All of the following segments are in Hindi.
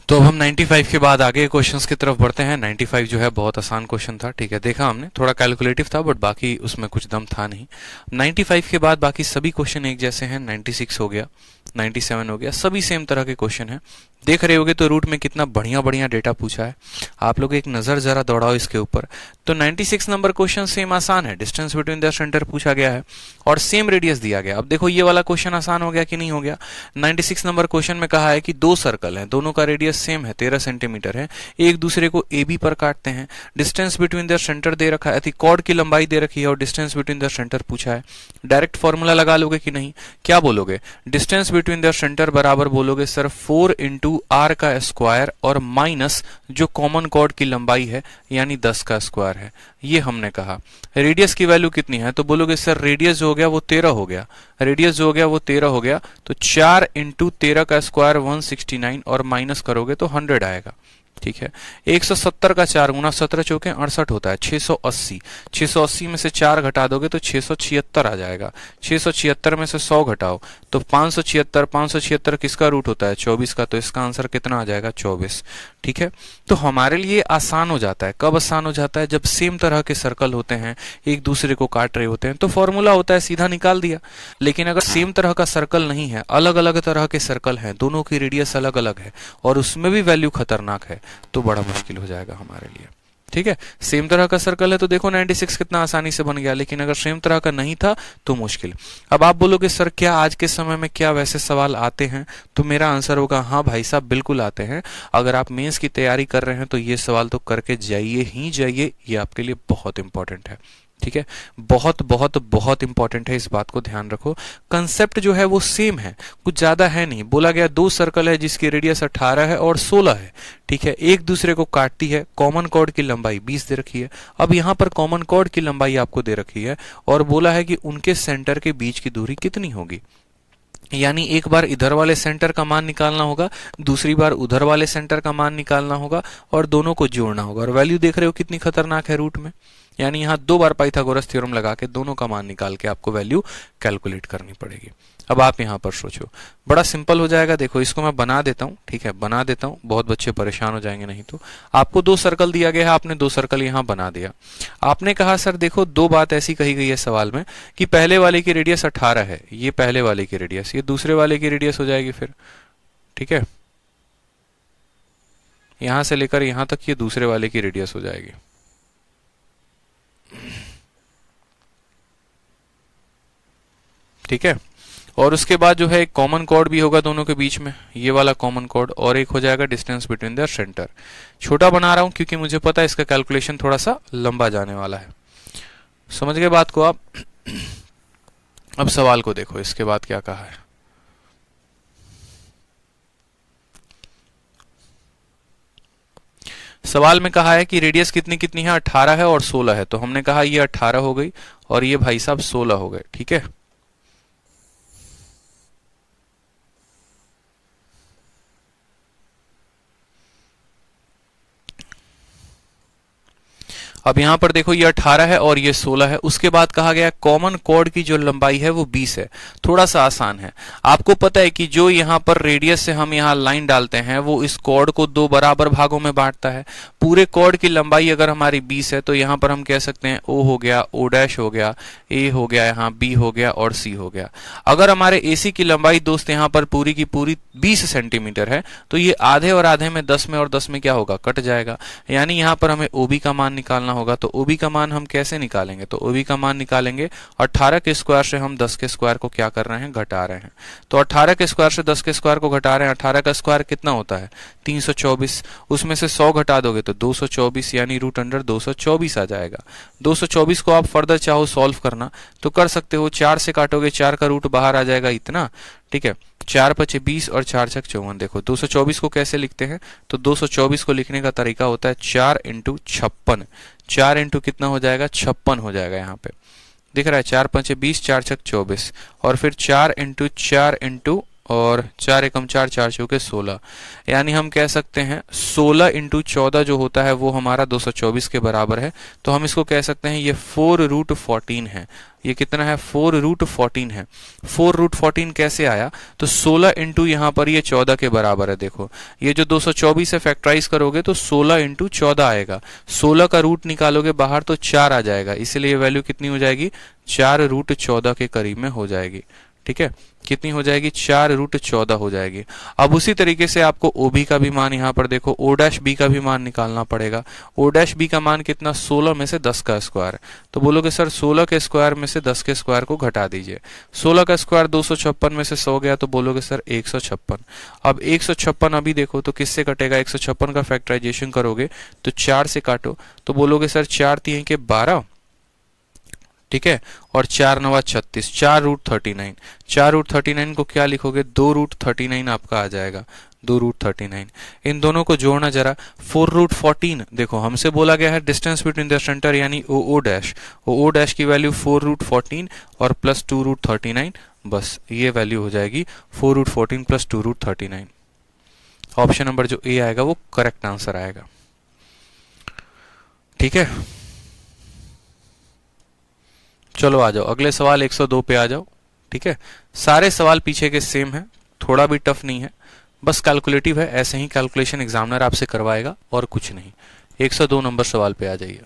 तो अब हम 95 के बाद आगे क्वेश्चंस की तरफ बढ़ते हैं। 95 जो है बहुत आसान क्वेश्चन था, ठीक है, देखा हमने, थोड़ा कैलकुलेटिव था बट बाकी उसमें कुछ दम था नहीं। 95 के बाद बाकी सभी क्वेश्चन एक जैसे हैं। 96 हो गया, 97 हो गया, सभी सेम तरह के क्वेश्चन हैं। देख रहे होगे तो रूट में कितना बढ़िया बढ़िया डेटा पूछा है। आप लोग एक नजर जरा दौड़ाओ इसके ऊपर। तो 96 नंबर क्वेश्चन सेम आसान है, डिस्टेंस बिटवीन द सेंटर पूछा गया है और सेम रेडियस दिया गया। अब देखो ये वाला क्वेश्चन आसान हो गया कि नहीं हो गया। 96 नंबर क्वेश्चन में कहा है कि दो सर्कल हैं, दोनों का रेडियस सेम है, 13 सेंटीमीटर है, एक दूसरे को ए बी पर काटते हैं। डिस्टेंस बिटवीन द सेंटर दे रखा है, कॉर्ड की लंबाई दे रखी है और डिस्टेंस बिटवीन द सेंटर पूछा है। डायरेक्ट फॉर्मूला लगा लोगे कि नहीं, क्या बोलोगे, डिस्टेंस बिटवीन द सेंटर बराबर बोलोगे सर 4 इंटू आर का स्क्वायर और माइनस जो कॉमन कॉर्ड की लंबाई है यानी 10 का स्क्वायर है, ये हमने कहा। रेडियस की वैल्यू कितनी है, तो बोलोगे सर रेडियस जो हो गया वो 13 हो गया, रेडियस जो हो गया वो 13 हो गया, तो 4 इंटू 13 का स्क्वायर 169 और माइनस करोगे तो 100 आएगा, ठीक है। 170 का 4 गुना 17 चौके 68 होता है, 680। 680 में से 4 घटा दोगे तो 676 आ जाएगा। 676 में से 100 घटाओ तो 576। 576 किसका रूट होता है, 24 का, तो इसका आंसर कितना आ जाएगा, 24, ठीक है। तो हमारे लिए आसान हो जाता है। कब आसान हो जाता है, जब सेम तरह के सर्कल होते हैं, एक दूसरे को काट रहे होते हैं, तो फॉर्मूला होता है सीधा निकाल दिया। लेकिन अगर सेम तरह का सर्कल नहीं है, अलग अलग तरह के सर्कल हैं, दोनों की रेडियस अलग अलग है और उसमें भी वैल्यू खतरनाक है, तो बड़ा मुश्किल हो जाएगा हमारे लिए, ठीक है। सेम तरह का सर्कल है तो देखो 96 कितना आसानी से बन गया, लेकिन अगर सेम तरह का नहीं था तो मुश्किल। अब आप बोलोगे सर क्या आज के समय में क्या वैसे सवाल आते हैं, तो मेरा आंसर होगा हाँ भाई साहब बिल्कुल आते हैं। अगर आप मेंस की तैयारी कर रहे हैं तो ये सवाल तो करके जाइए ही जाइए, ये आपके लिए बहुत इंपॉर्टेंट है, ठीक है। बहुत बहुत बहुत इंपॉर्टेंट है, इस बात को ध्यान रखो। कंसेप्ट जो है वो सेम है, कुछ ज्यादा है नहीं। बोला गया दो सर्कल है जिसकी रेडियस 18 है और 16 है, ठीक है, एक दूसरे को काटती है, कॉमन कॉर्ड की लंबाई 20 दे रखी है। अब यहां पर कॉमन कॉर्ड की लंबाई आपको दे रखी है और बोला है कि उनके सेंटर के बीच की दूरी कितनी होगी, यानी एक बार इधर वाले सेंटर का मान निकालना होगा, दूसरी बार उधर वाले सेंटर का मान निकालना होगा और दोनों को जोड़ना होगा। और वैल्यू देख रहे हो कितनी खतरनाक है रूट में, यानी यहां 2 बार पाइथागोरस थ्योरम लगा के दोनों का मान निकाल के आपको वैल्यू कैलकुलेट करनी पड़ेगी। अब आप यहां पर सोचो, बड़ा सिंपल हो जाएगा। देखो इसको मैं बना देता हूं, ठीक है, बना देता हूं, बहुत बच्चे परेशान हो जाएंगे नहीं तो। आपको 2 सर्कल दिया गया है, आपने 2 सर्कल यहां बना दिया। आपने कहा सर देखो 2 बात ऐसी कही गई है सवाल में कि पहले वाले की रेडियस 18 है, ये पहले वाले की रेडियस, ये दूसरे वाले की रेडियस हो जाएगी फिर, ठीक है, यहां से लेकर यहां तक ये दूसरे वाले की रेडियस हो जाएगी। ठीक है, और उसके बाद जो है एक कॉमन कॉर्ड भी होगा दोनों के बीच में, ये वाला कॉमन कॉर्ड, और एक हो जाएगा डिस्टेंस बिटवीन देयर सेंटर। छोटा बना रहा हूं क्योंकि मुझे पता है इसका कैलकुलेशन थोड़ा सा लंबा जाने वाला है। समझ गए बात को आप? अब सवाल को देखो, इसके बाद क्या कहा है। सवाल में कहा है कि रेडियस कितनी कितनी है, 18 है और 16 है, तो हमने कहा ये 18 हो गई और ये भाई साहब 16 हो गए, ठीक है। अब यहां पर देखो ये 18 है और ये 16 है। उसके बाद कहा गया कॉमन कॉर्ड की जो लंबाई है वो 20 है। थोड़ा सा आसान है, आपको पता है कि जो यहां पर रेडियस से हम यहां लाइन डालते हैं वो इस कॉर्ड को 2 बराबर भागों में बांटता है। पूरे कॉर्ड की लंबाई अगर हमारी 20 है तो यहां पर हम कह सकते हैं ओ हो गया, ओ डैश हो गया, ए हो गया, यहाँ बी हो गया और सी हो गया। अगर हमारे एसी की लंबाई दोस्त यहाँ पर पूरी की पूरी 20 सेंटीमीटर है तो ये आधे और आधे में 10 में और 10 में क्या होगा, कट जाएगा। यानी यहाँ पर हमें ओबी का मान निकालना होगा। तो ओबी का मान हम कैसे निकालेंगे, तो ओबी का मान निकालेंगे 18 के स्क्वायर से हम 10 के स्क्वायर को क्या कर रहे हैं, घटा रहे हैं। तो 18 के स्क्वायर से 10 के स्क्वायर को घटा रहे हैं। 18 का स्क्वायर कितना होता है, 324, उसमें से 100 घटा दोगे तो 224, यानी रूट अंडर 224 आ जाएगा। 224 को आप फर्दर चाहो सॉल्व करना तो कर सकते हो, 4 से काटोगे 4 का रूट बाहर आ जाएगा इतना, ठीक है। 4 पचे 20 और 4 छक 54। देखो 224 को कैसे लिखते हैं, तो 224 को लिखने का तरीका होता है 4 इंटू 56। 4 इंटू कितना हो जाएगा, 56 हो जाएगा। यहाँ पे दिख रहा है 4 पचे 20, 4 छक 24 और फिर 4 इंटू 4 इंटू और 4 एकम 4, 4 चौके 16, यानी हम कह सकते हैं 16 इंटू 14 जो होता है वो हमारा 224 के बराबर है। तो हम इसको कह सकते हैं ये 4√14 है। ये कितना है? 4√14 है। 4√14 कैसे आया? तो 16 इंटू यहाँ पर ये 14 के बराबर है। देखो ये जो 224 है फैक्टराइज करोगे तो 16 इंटू 14 आएगा। 16 का रूट निकालोगे बाहर तो 4 आ जाएगा, इसलिए ये वैल्यू कितनी हो जाएगी? 4√14 के करीब में हो जाएगी। ठीक है, कितनी हो जाएगी? 4√14 हो जाएगी। अब उसी तरीके से आपको OB का भी मान यहाँ पर देखो, O' B का भी मान निकालना पड़ेगा। O' B का मान कितना? 16 में से 10 का स्क्वायर। तो बोलोगे सर 16 के स्क्वायर में से 10 के स्क्वायर को घटा दीजिए। 16 का स्क्वायर 256 में से 100 गया तो बोलोगे सर 156। अब 156 अभी देखो तो किससे कटेगा? 156 का फैक्टराइजेशन करोगे तो 4 से काटो तो बोलोगे सर 4 3 के 12, ठीक है, और 4 9 36, 4√39। 4√39 को क्या लिखोगे? 2√39 आपका आ जाएगा, 2√39। इन दोनों को जोड़ना जरा। 4√14 देखो हमसे बोला गया है डिस्टेंस बिटवीन द सेंटर यानी OO'। OO' की वैल्यू 4√14 और प्लस 2√39, बस ये वैल्यू हो जाएगी 4√14 प्लस 2√39। ऑप्शन नंबर जो ए आएगा वो करेक्ट आंसर आएगा। ठीक है, चलो आ जाओ अगले सवाल 102 पे आ जाओ। ठीक है, सारे सवाल पीछे के सेम हैं, थोड़ा भी टफ नहीं है, बस कैलकुलेटिव है, ऐसे ही कैलकुलेशन एग्जामिनर आपसे करवाएगा और कुछ नहीं। 102 नंबर सवाल पे आ जाइए।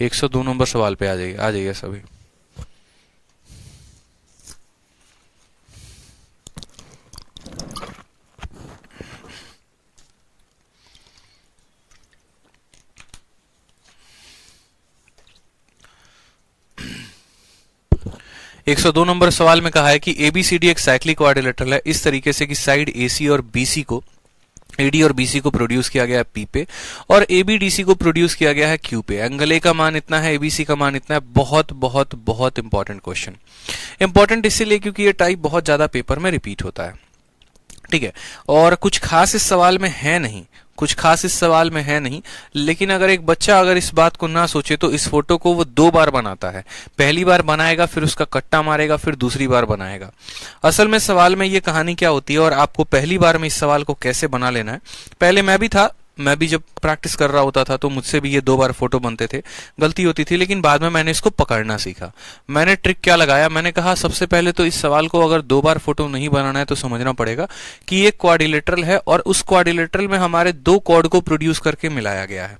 102 नंबर सवाल पे आ जाइए सभी। 102 नंबर सवाल में कहा है कि ABCD एक साइक्लिक क्वाड्रिलेटरल है इस तरीके से कि साइड AC और BC को AD और BC को प्रोड्यूस किया गया है P पे और AB DC को प्रोड्यूस किया गया है Q पे। एंगल A का मान इतना है, ABC का मान इतना है। बहुत बहुत बहुत इंपॉर्टेंट क्वेश्चन। इंपॉर्टेंट इसीलिए क्योंकि ये टाइप बहुत ज्यादा पेपर में रिपीट होता है। ठीक है, और कुछ खास इस सवाल में है नहीं, कुछ खास इस सवाल में है नहीं, लेकिन अगर एक बच्चा अगर इस बात को ना सोचे तो इस फोटो को वो 2 बार बनाता है। पहली बार बनाएगा, फिर उसका कट्टा मारेगा, फिर दूसरी बार बनाएगा। असल में सवाल में ये कहानी क्या होती है और आपको पहली बार में इस सवाल को कैसे बना लेना है। पहले मैं भी जब प्रैक्टिस कर रहा होता था तो मुझसे भी ये 2 बार फोटो बनते थे, गलती होती थी, लेकिन बाद में मैंने इसको पकड़ना सीखा। मैंने ट्रिक क्या लगाया, मैंने कहा सबसे पहले तो इस सवाल को अगर 2 बार फोटो नहीं बनाना है तो समझना पड़ेगा कि ये क्वाड्रिलेटरल है और उस क्वाड्रिलेटरल में हमारे 2 कॉर्ड को प्रोड्यूस करके मिलाया गया है।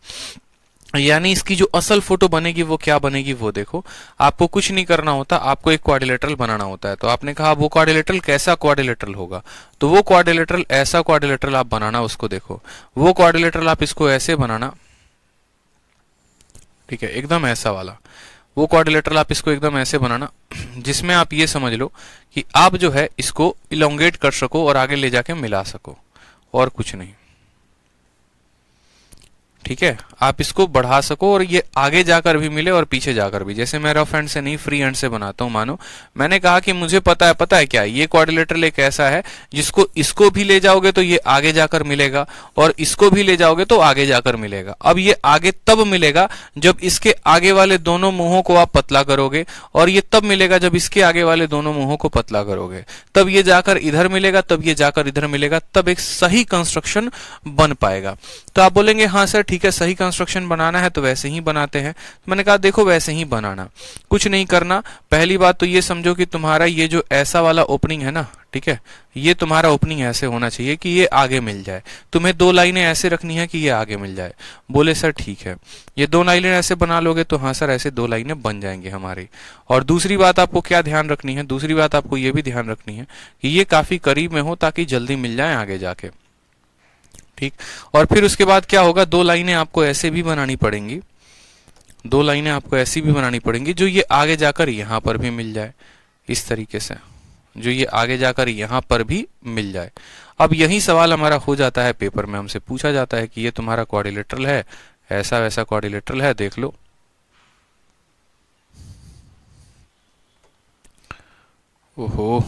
यानी इसकी जो असल फोटो बनेगी वो क्या बनेगी वो देखो। आपको कुछ नहीं करना होता, आपको एक क्वाड्रिलेटरल बनाना होता है। तो आपने कहा वो क्वाड्रिलेटरल कैसा क्वाड्रिलेटरल होगा, तो वो क्वाड्रिलेटरल ऐसा क्वाड्रिलेटरल आप बनाना, उसको देखो। वो क्वाड्रिलेटरल आप इसको ऐसे बनाना, ठीक है, एकदम ऐसा वाला। वो क्वाड्रिलेटरल आप इसको एकदम ऐसे बनाना जिसमें आप ये समझ लो कि आप जो है इसको इलोंगेट कर सको और आगे ले जाके मिला सको, और कुछ नहीं। ठीक है, आप इसको बढ़ा सको और ये आगे जाकर भी मिले और पीछे जाकर भी। जैसे मैं रफ हैंड से नहीं फ्री हैंड से बनाता हूं। मानो मैंने कहा कि मुझे पता है क्या, ये क्वाड्रिलेटरल एक ऐसा है जिसको इसको भी ले जाओगे तो ये आगे जाकर मिलेगा और इसको भी ले जाओगे तो आगे जाकर मिलेगा। अब ये आगे तब मिलेगा जब इसके आगे वाले दोनों मुंहों को आप पतला करोगे और ये तब मिलेगा जब इसके आगे वाले दोनों मुंहों को पतला करोगे। तब ये जाकर इधर मिलेगा, तब ये जाकर इधर मिलेगा, तब एक सही कंस्ट्रक्शन बन पाएगा। तो आप बोलेंगे हाँ सर ठीक है, सही कंस्ट्रक्शन बनाना है तो वैसे ही बनाते हैं। तो मैंने कहा देखो वैसे ही बनाना, कुछ नहीं करना। पहली बात तो ये समझो कि तुम्हारा ये जो ऐसा वाला ओपनिंग है ना, ठीक है, ये तुम्हारा ओपनिंग ऐसे होना चाहिए कि ये आगे मिल जाए। तुम्हें 2 लाइनें ऐसे रखनी है कि ये आगे मिल जाए। बोले सर ठीक है, ये 2 लाइनें ऐसे बना लोगे तो हाँ सर ऐसे 2 लाइनें बन जाएंगी हमारी। और दूसरी बात आपको क्या ध्यान रखनी है, दूसरी बात आपको ये भी ध्यान रखनी है कि ये काफी करीब में हो ताकि जल्दी मिल जाए आगे जाके। ठीक, और फिर उसके बाद क्या होगा, 2 लाइनें आपको ऐसे भी बनानी पड़ेंगी, 2 लाइनें आपको ऐसी भी बनानी पड़ेंगी जो ये आगे जाकर यहां पर भी मिल जाए, इस तरीके से, जो ये आगे जाकर यहां पर भी मिल जाए। अब यही सवाल हमारा हो जाता है पेपर में, हमसे पूछा जाता है कि ये तुम्हारा क्वाड्रिलेटरल है, ऐसा वैसा क्वाड्रिलेटरल है, देख लो। ओहो,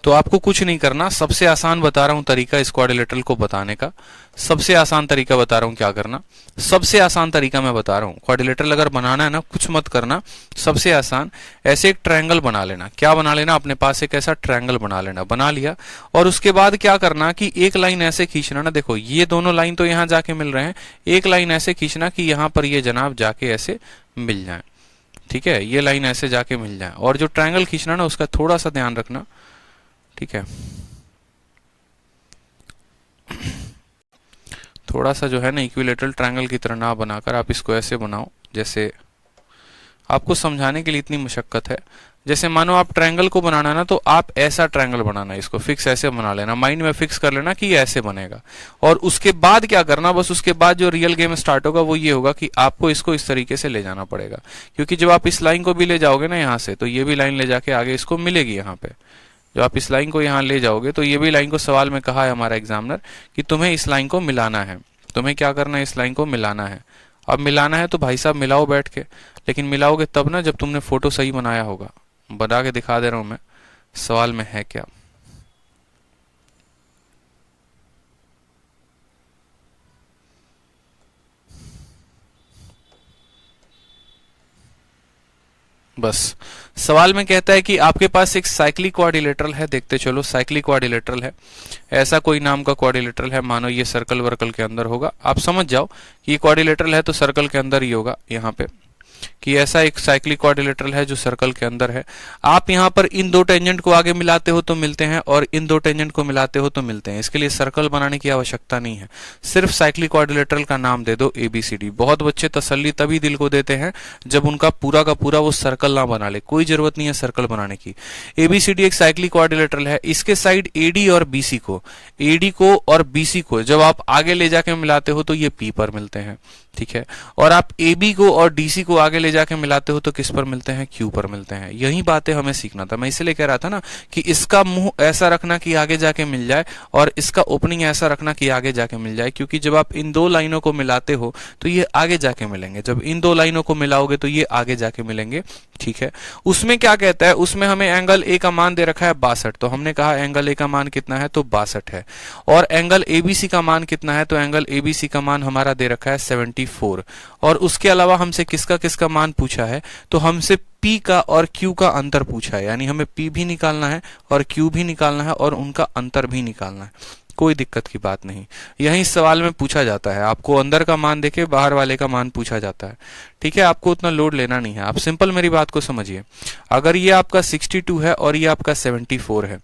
तो आपको कुछ नहीं करना, सबसे आसान बता रहा हूं तरीका इस क्वाड्रिलेटरल को बताने का, सबसे आसान तरीका बता रहा हूं क्या करना, सबसे आसान तरीका मैं बता रहा हूं। क्वाड्रिलेटरल अगर बनाना है ना, कुछ मत करना, सबसे आसान ऐसे एक ट्रायंगल बना लेना। क्या बना लेना? अपने पास एक ऐसा ट्रायंगल बना लेना। बना लिया और उसके बाद क्या करना कि एक लाइन ऐसे खींचना ना, देखो ये दोनों लाइन तो यहां जाके मिल रहे हैं, एक लाइन ऐसे खींचना कि यहां पर ये जनाब जाके ऐसे मिल जाए, ठीक है, ये लाइन ऐसे जाके मिल जाए। और जो ट्रायंगल खींचना ना उसका थोड़ा सा ध्यान रखना, ठीक है, थोड़ा सा जो है ना इक्विलेटरल ट्रायंगल की तरह ना बनाकर आप इसको ऐसे बनाओ, जैसे आपको समझाने के लिए इतनी मशक्कत है। जैसे मानो आप ट्रायंगल को बनाना ना, तो आप ऐसा ट्रायंगल बनाना, इसको फिक्स ऐसे बना लेना, माइंड में फिक्स कर लेना कि ये ऐसे बनेगा। और उसके बाद क्या करना, बस उसके बाद जो रियल गेम स्टार्ट होगा वो ये होगा कि आपको इसको इस तरीके से ले जाना पड़ेगा, क्योंकि जब आप इस लाइन को भी ले जाओगे ना यहाँ से, तो ये भी लाइन ले जाके आगे इसको मिलेगी यहाँ पे। जब आप इस लाइन को यहाँ ले जाओगे तो ये भी लाइन को सवाल में कहा है हमारा एग्जामिनर कि तुम्हें इस लाइन को मिलाना है, तुम्हें क्या करना है, इस लाइन को मिलाना है। अब मिलाना है तो भाई साहब मिलाओ बैठ के, लेकिन मिलाओगे तब ना जब तुमने फोटो सही बनाया होगा। बना के दिखा दे रहा हूं मैं, सवाल में है क्या। बस सवाल में कहता है कि आपके पास एक साइक्लिक क्वाड्रिलेटरल है, देखते चलो, साइक्लिक क्वाड्रिलेटरल है, ऐसा कोई नाम का क्वाड्रिलेटरल है, मानो ये सर्कल वर्कल के अंदर होगा। आप समझ जाओ कि ये क्वाड्रिलेटरल है तो सर्कल के अंदर ही होगा, यहाँ पे कि ऐसा एक साइक्लिक क्वाड्रिलेटरल है जो सर्कल के अंदर है। आप यहाँ पर इन दो टेंजेंट को आगे मिलाते हो तो मिलते हैं, और इन दो टेंजेंट को मिलाते हो तो मिलते हैं। इसके लिए सर्कल बनाने की आवश्यकता नहीं है, सिर्फ साइक्लिक क्वाड्रिलेटरल का नाम दे दो ABCD। बहुत बच्चे तसल्ली तभी दिल को देते हैं जब उनका पूरा का पूरा वो सर्कल ना बना ले, कोई जरूरत नहीं है सर्कल बनाने की। ABCD एक साइक्लिक क्वाड्रिलेटरल है, इसके साइड AD और BC को, AD को और BC को जब आप आगे ले जाके मिलाते हो तो ये P पर मिलते हैं, ठीक है, और आप AB को और DC को आगे ले जाके मिलाते हो तो किस पर मिलते हैं, Q पर मिलते हैं। यही बातें हमें सीखना था, मैं इसलिए कह रहा था ना कि इसका मुंह ऐसा रखना कि आगे जाके मिल जाए, और इसका ओपनिंग ऐसा रखना कि आगे जाके मिल जाए, क्योंकि जब आप इन दो लाइनों को मिलाते हो तो ये आगे जाके मिलेंगे, जब इन दो लाइनों को मिलाओगे तो ये आगे जाके मिलेंगे, ठीक है। उसमें क्या कहता है, उसमें हमें एंगल A का मान दे रखा है 62, तो हमने कहा एंगल A का मान कितना है, तो 62 है, और एंगल ABC का मान कितना है, तो एंगल ABC का मान हमारा दे रखा है 74। और उसके अलावा हमसे किसका किसका मान पूछा है, तो हमसे P का और Q का अंतर पूछा है, यानी हमें P भी निकालना है और Q भी निकालना है और उनका अंतर भी निकालना है। कोई दिक्कत की बात नहीं, यही सवाल में पूछा जाता है, आपको अंदर का मान देके बाहर वाले का मान पूछा जाता है, ठीक है। आपको उतना लोड लेना नहीं है, आप सिंपल मेरी बात को समझिए। अगर ये आपका 62 है और ये आपका 74 है,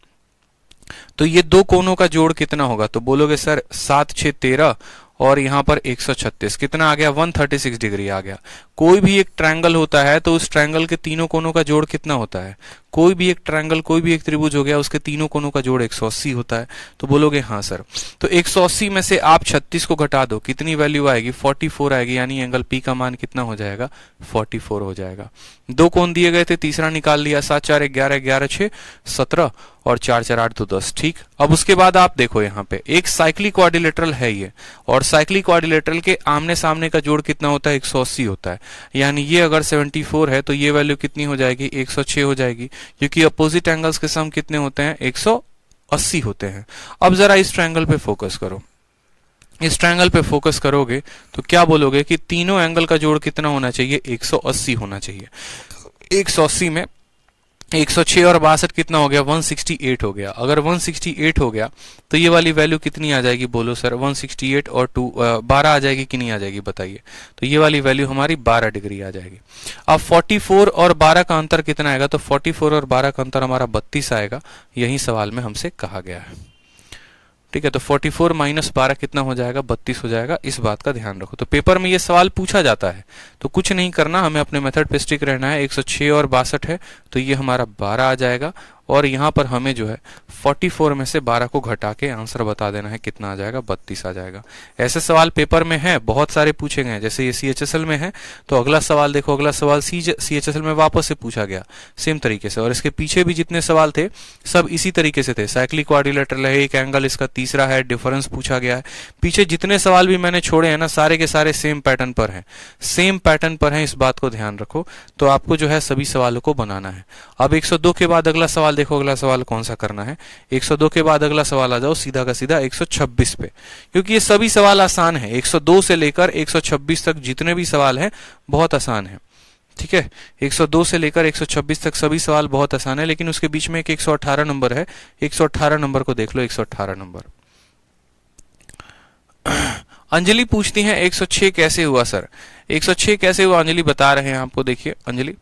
तो ये दो कोनों का जोड़ कितना होगा, तो बोलोगे सर 7 6 13 और यहाँ पर 136, कितना आ गया, 136 डिग्री आ गया। कोई भी एक ट्रायंगल होता है तो उस ट्रायंगल के तीनों कोनों का जोड़ कितना होता है, कोई भी एक ट्रायंगल, कोई भी एक त्रिभुज हो गया, उसके तीनों कोनों का जोड़ 180 होता है। तो बोलोगे हाँ सर, तो 180 में से आप 36 को घटा दो, कितनी वैल्यू आएगी, 44 आएगी, यानी एंगल P का मान कितना हो जाएगा, 44 हो जाएगा। दो कोण दिए गए थे, तीसरा निकाल लिया, 7 4 11 11 6 17 और 4 4 8 2 10, ठीक। अब उसके बाद आप देखो यहाँ पे एक साइक्लिक क्वाड्रिलेटरल है ये, और साइक्लिक क्वाड्रिलेटरल के आमने सामने का जोड़ कितना होता है, 180 होता है, यानी ये अगर 74 है तो ये वैल्यू कितनी हो जाएगी, 106 हो जाएगी, क्योंकि अपोजिट एंगल्स के सम कितने होते हैं, 180 होते हैं। अब जरा इस ट्रायंगल पे फोकस करो, इस ट्रायंगल पे फोकस करोगे तो क्या बोलोगे कि तीनों एंगल का जोड़ कितना होना चाहिए, 180 होना चाहिए। 180 में 106 और 62 कितना हो गया, 168 हो गया। अगर 168 हो गया तो ये वाली वैल्यू कितनी आ जाएगी, बोलो सर, 168 और 12 आ जाएगी कि नहीं आ जाएगी, बताइए। तो ये वाली वैल्यू हमारी 12 डिग्री आ जाएगी। अब 44 और 12 का अंतर कितना आएगा, तो 44 और 12 का अंतर हमारा 32 आएगा, यही सवाल में हमसे कहा गया है, ठीक है। तो 44 माइनस 12 कितना हो जाएगा, 32 हो जाएगा, इस बात का ध्यान रखो। तो पेपर में ये सवाल पूछा जाता है, तो कुछ नहीं करना, हमें अपने मेथड पे स्टिक रहना है। 106 और 62 है तो ये हमारा 12 आ जाएगा, और यहाँ पर हमें जो है 44 में से 12 को घटा के आंसर बता देना है, कितना आ जाएगा, 32 आ जाएगा। ऐसे सवाल पेपर में है, बहुत सारे पूछे गए हैं। जैसे ये CHSL में है तो अगला सवाल देखो, अगला सवाल CHSL में वापस से पूछा गया सेम तरीके से, और इसके पीछे भी जितने सवाल थे सब इसी तरीके से थे। साइक्लिक क्वाड्रिलेटरल है, एक एंगल इसका तीसरा है, डिफरेंस पूछा गया है। पीछे जितने सवाल भी मैंने छोड़े हैं ना, सारे के सारे सेम पैटर्न पर हैं, सेम पैटर्न पर हैं, इस बात को ध्यान रखो। तो आपको जो है सभी सवालों को बनाना है। अब 102 के बाद अगला सवाल सवाल देखो, अगला सवाल कौन सा करना है। 102 के बाद अगला सवाल आ जाओ सीधा का सीधा 126 पे, क्योंकि ये सभी सवाल आसान है। 102 से लेकर 126 तक जितने भी सवाल हैं बहुत आसान है, ठीक है। 102 से लेकर 126 तक सभी सवाल बहुत आसान है, लेकिन उसके बीच में एक 118 नंबर है। 118 नंबर को देख लो, 118 नंबर। अंजलि पूछती है 106 कैसे हुआ सर? 106 कैसे हुआ अंजलि बता रहे हैं आपको। देखिए अंजलि,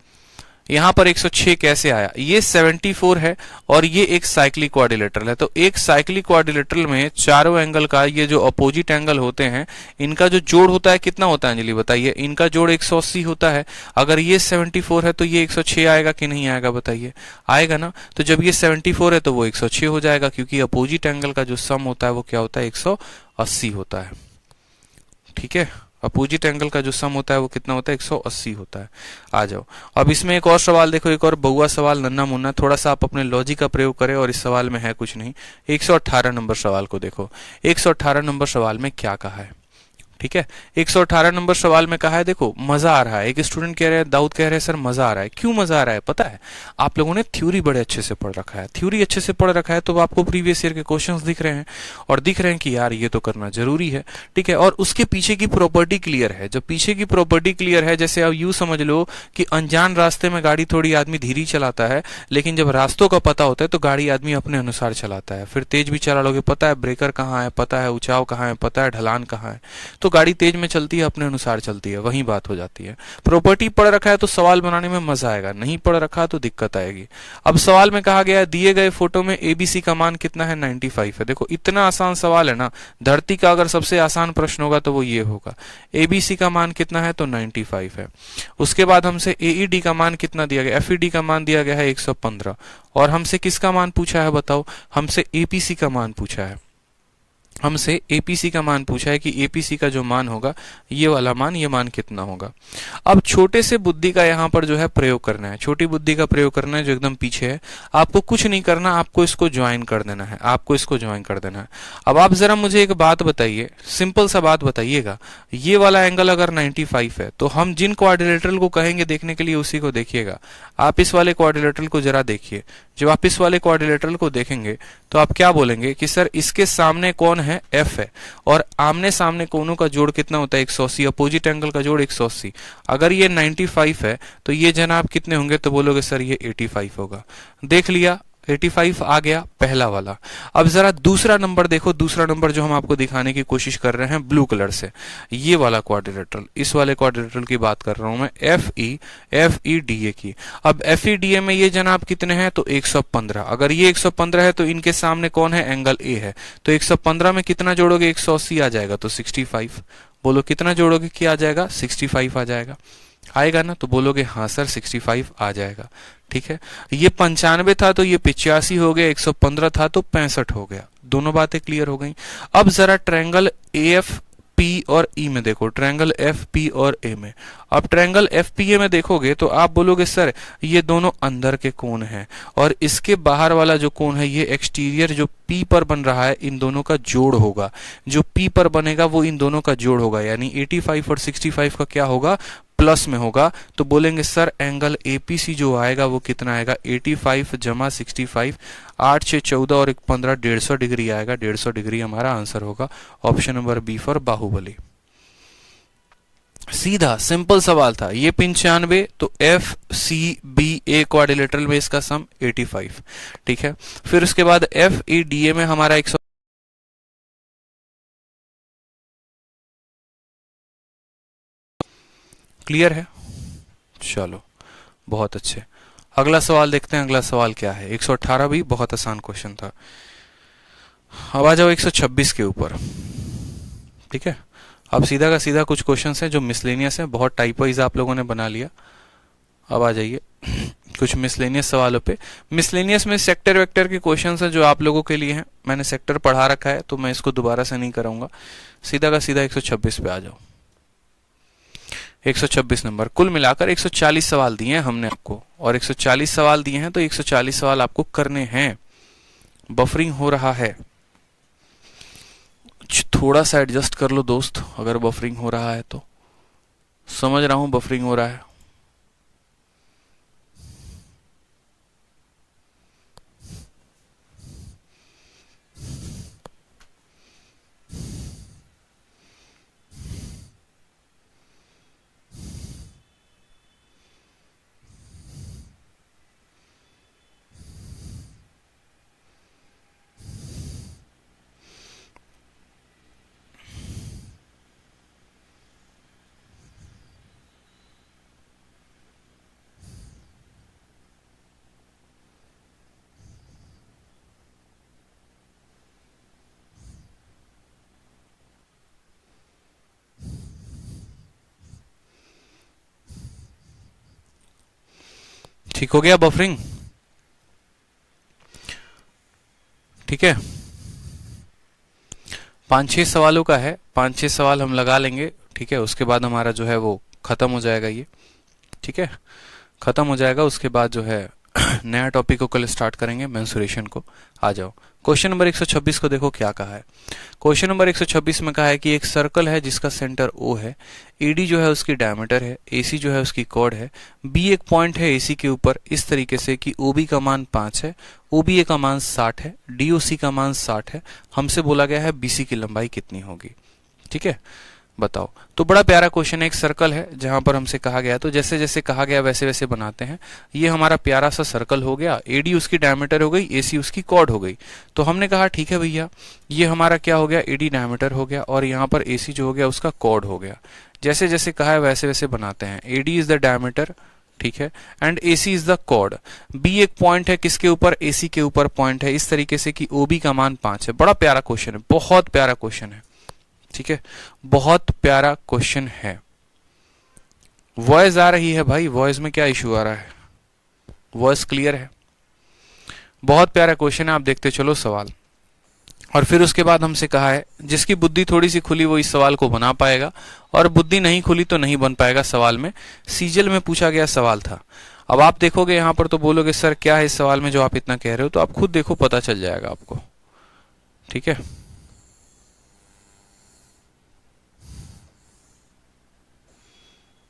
यहां पर 106 कैसे आया? ये 74 है और ये एक साइक्लिक क्वाड्रिलेटरल है। तो एक साइक्लिक क्वाड्रिलेटरल में चारों एंगल का ये जो अपोजिट एंगल होते हैं, इनका जो जोड़ होता है कितना होता है अंजलि बताइए? इनका जोड़ 180 होता है। अगर ये 74 है तो ये 106 आएगा कि नहीं आएगा बताइए? आएगा ना। तो जब ये 74 है तो वो 106 हो जाएगा, क्योंकि अपोजिट एंगल का जो सम होता है वो क्या होता है? 180 होता है, ठीक है। अपोजिट एंगल का जो सम होता है वो कितना होता है? 180 होता है। आ जाओ अब इसमें एक और सवाल देखो, एक और बहुआ सवाल, नन्ना मुन्ना। थोड़ा सा आप अपने लॉजिक का प्रयोग करें, और इस सवाल में है कुछ नहीं। 118 नंबर सवाल को देखो। 118 नंबर सवाल में क्या कहा है, ठीक है। 118 नंबर सवाल में कहा है, देखो मजा आ रहा है। एक स्टूडेंट कह रहे हैं, दाऊद कह रहे हैं सर मजा आ रहा है। क्यों मजा आ रहा है पता है? आप लोगों ने थ्योरी बड़े अच्छे से पढ़ रखा है। थ्योरी अच्छे से पढ़ रखा है तो आपको प्रीवियस ईयर के क्वेश्चंस दिख रहे हैं, और दिख रहे हैं कि यार ये तो करना जरूरी है, ठीक है। और उसके पीछे की प्रॉपर्टी क्लियर है। जब पीछे की प्रॉपर्टी क्लियर है, जैसे अब यूं समझ लो कि अनजान रास्ते में गाड़ी थोड़ी आदमी धीरे चलाता है, लेकिन जब रास्तों का पता होता है तो गाड़ी आदमी अपने अनुसार चलाता है। फिर तेज भी चला लोगे, पता है ब्रेकर कहाँ है, पता है ऊंचाव कहाँ है, पता है ढलान कहाँ है, तो गाड़ी तेज में चलती है, अपने अनुसार चलती है। वही बात हो जाती है। प्रॉपर्टी पढ़ रखा है तो सवाल बनाने में मजा आएगा, नहीं पढ़ रखा तो दिक्कत आएगी। अब सवाल में कहा गया है, दिए गए फोटो में एबीसी का मान कितना है? 95 है। देखो इतना आसान सवाल है ना, धरती का अगर सबसे आसान प्रश्न होगा तो वो ये होगा। एबीसी का मान कितना है? तो 95 है। उसके बाद हमसे एईडी का मान कितना दिया गया? एफईडी का मान दिया गया है 115। और हमसे किसका मान पूछा है बताओ? हमसे एपीसी का मान पूछा है। हमसे एपीसी का मान पूछा है कि एपीसी का जो मान होगा, ये वाला मान, ये मान कितना होगा। अब छोटे से बुद्धि का यहाँ पर जो है प्रयोग करना है, छोटी बुद्धि का प्रयोग करना है, जो एकदम पीछे है। आपको कुछ नहीं करना, आपको इसको ज्वाइन कर देना है, आपको इसको ज्वाइन कर देना है। अब आप जरा मुझे एक बात बताइए, सिंपल सा बात बताइएगा। ये वाला एंगल अगर 95 है तो हम जिन क्वाड्रिलेटरल को कहेंगे देखने के लिए उसी को देखिएगा। आप इस वाले क्वाड्रिलेटरल को जरा देखिए। जब आप इस वाले क्वाड्रिलेटरल को देखेंगे तो आप क्या बोलेंगे कि सर इसके सामने कौन है? एफ है। और आमने सामने कोनों का जोड़ कितना होता है? 180। अपोजिट एंगल का जोड़ 180। अगर ये 95 है तो ये जनाब कितने होंगे? तो बोलोगे सर ये 85 होगा। देख लिया, 85 आ गया पहला वाला। अब जरा दूसरा नंबर देखो, दूसरा नंबर जो हम आपको दिखाने की कोशिश कर रहे हैं ब्लू कलर से, ये वाला क्वाड्रिलेटरल, इस वाले क्वाड्रिलेटरल की बात कर रहा हूं मैं, एफ ई डी ए की। अब एफ ई डी ए में ये जनाब कितने हैं? तो 115। अगर ये 115 है तो इनके सामने कौन है? एंगल ए है। तो 115 में कितना जोड़ोगे? 180 आ जाएगा, तो 65। बोलो कितना जोड़ोगे कि आ जाएगा? 65 आ जाएगा। आएगा ना? तो बोलोगे हाँ सर 65 आ जाएगा, ठीक है। ये 95 था तो ये 85 हो गया, 115 था तो 65 हो गया। दोनों बातें क्लियर हो गई। अब जरा ट्रायंगल एएफ पी और ई में देखो, ट्रायंगल एफ पी और ए में। अब ट्रायंगल एफ पी ए में देखोगे तो आप बोलोगे सर ये दोनों अंदर के कोण हैं, और इसके बाहर वाला जो कोण है ये एक्सटीरियर जो पी पर बन रहा है, इन दोनों का जोड़ होगा। जो पी पर बनेगा वो इन दोनों का जोड़ होगा, यानी 85 और 65 का क्या होगा? प्लस में होगा। तो बोलेंगे सर एंगल एपीसी जो आएगा वो कितना आएगा? 85 जमा 65, 8 6 14 और 1 15, 150 डिग्री आएगा। 150 डिग्री हमारा आंसर होगा। Option number B for Baahubali. सीधा सिंपल सवाल था ये। 95 तो F C B A quadrilateral में इसका सम 85, ठीक है। फिर उसके बाद एफ ई डी ए में हमारा 100। क्लियर है? चलो बहुत अच्छे। अगला सवाल देखते हैं। अगला सवाल क्या है? 118 भी बहुत आसान क्वेश्चन था। अब आ जाओ 126 के ऊपर, ठीक है। अब सीधा का सीधा कुछ क्वेश्चंस हैं जो मिसलेनियस हैं, बहुत टाइप वाइज आप लोगों ने बना लिया। अब आ जाइए कुछ मिसलेनियस सवालों पे। मिसलेनियस में सेक्टर वेक्टर के क्वेश्चंस हैं जो आप लोगों के लिए हैं। मैंने सेक्टर पढ़ा रखा है तो मैं इसको दोबारा से नहीं कराऊंगा। सीधा का सीधा 126 पे आ जाओ। 126 नंबर। कुल मिलाकर 140 सवाल दिए हैं हमने आपको, और 140 सवाल दिए हैं तो 140 सवाल आपको करने हैं। बफरिंग हो रहा है, थोड़ा सा एडजस्ट कर लो दोस्त। अगर बफरिंग हो रहा है तो समझ रहा हूं बफरिंग हो रहा है। ठीक हो गया बफरिंग? ठीक है, 5-6 सवालों का है, 5-6 सवाल हम लगा लेंगे। ठीक है, उसके बाद हमारा जो है वो खत्म हो जाएगा ये। ठीक है, खत्म हो जाएगा, उसके बाद जो है नया टॉपिक को कल स्टार्ट करेंगे, मेंसुरेशन को। आ जाओ, क्वेश्चन नंबर 126 को देखो क्या कहा है। क्वेश्चन नंबर 126 में कहा है कि एक सर्कल है जिसका सेंटर O है, AD जो है उसकी डायमीटर है, AC जो है उसकी कॉर्ड है, B एक पॉइंट है AC के ऊपर इस तरीके से कि OB का मान 5 है, OBA का मान 60 है, DOC का मान 60 है। हमसे बोला गया है BC की लंबाई कितनी होगी। ठीक है, बताओ। तो बड़ा प्यारा क्वेश्चन है, एक सर्कल है जहां पर हमसे कहा गया, तो जैसे जैसे कहा गया वैसे वैसे बनाते हैं। ये हमारा प्यारा सा सर्कल हो गया, AD उसकी डायमीटर हो गई, AC उसकी कॉर्ड हो गई। तो हमने कहा ठीक है भैया, ये हमारा क्या हो गया, AD डायमीटर हो गया और यहाँ पर AC जो हो गया उसका कॉर्ड हो गया। जैसे जैसे कहा है वैसे वैसे बनाते हैं। AD इज द डायमीटर, ठीक है, and AC is the chord. B एक पॉइंट है किसके ऊपर, AC के ऊपर पॉइंट है इस तरीके से कि OB का मान 5 है। बड़ा प्यारा क्वेश्चन है, बहुत प्यारा क्वेश्चन है। ठीक है, बहुत प्यारा क्वेश्चन है। वॉइस आ रही है भाई, वॉइस में क्या इशू आ रहा है? वॉइस क्लियर है? बहुत प्यारा क्वेश्चन है, आप देखते चलो सवाल। और फिर उसके बाद हमसे कहा है जिसकी बुद्धि थोड़ी सी खुली वो इस सवाल को बना पाएगा, और बुद्धि नहीं खुली तो नहीं बन पाएगा। सवाल में सीजल में पूछा गया सवाल था। अब आप देखोगे यहां पर तो बोलोगे सर क्या है इस सवाल में जो आप इतना कह रहे हो, तो आप खुद देखो, पता चल जाएगा आपको। ठीक है,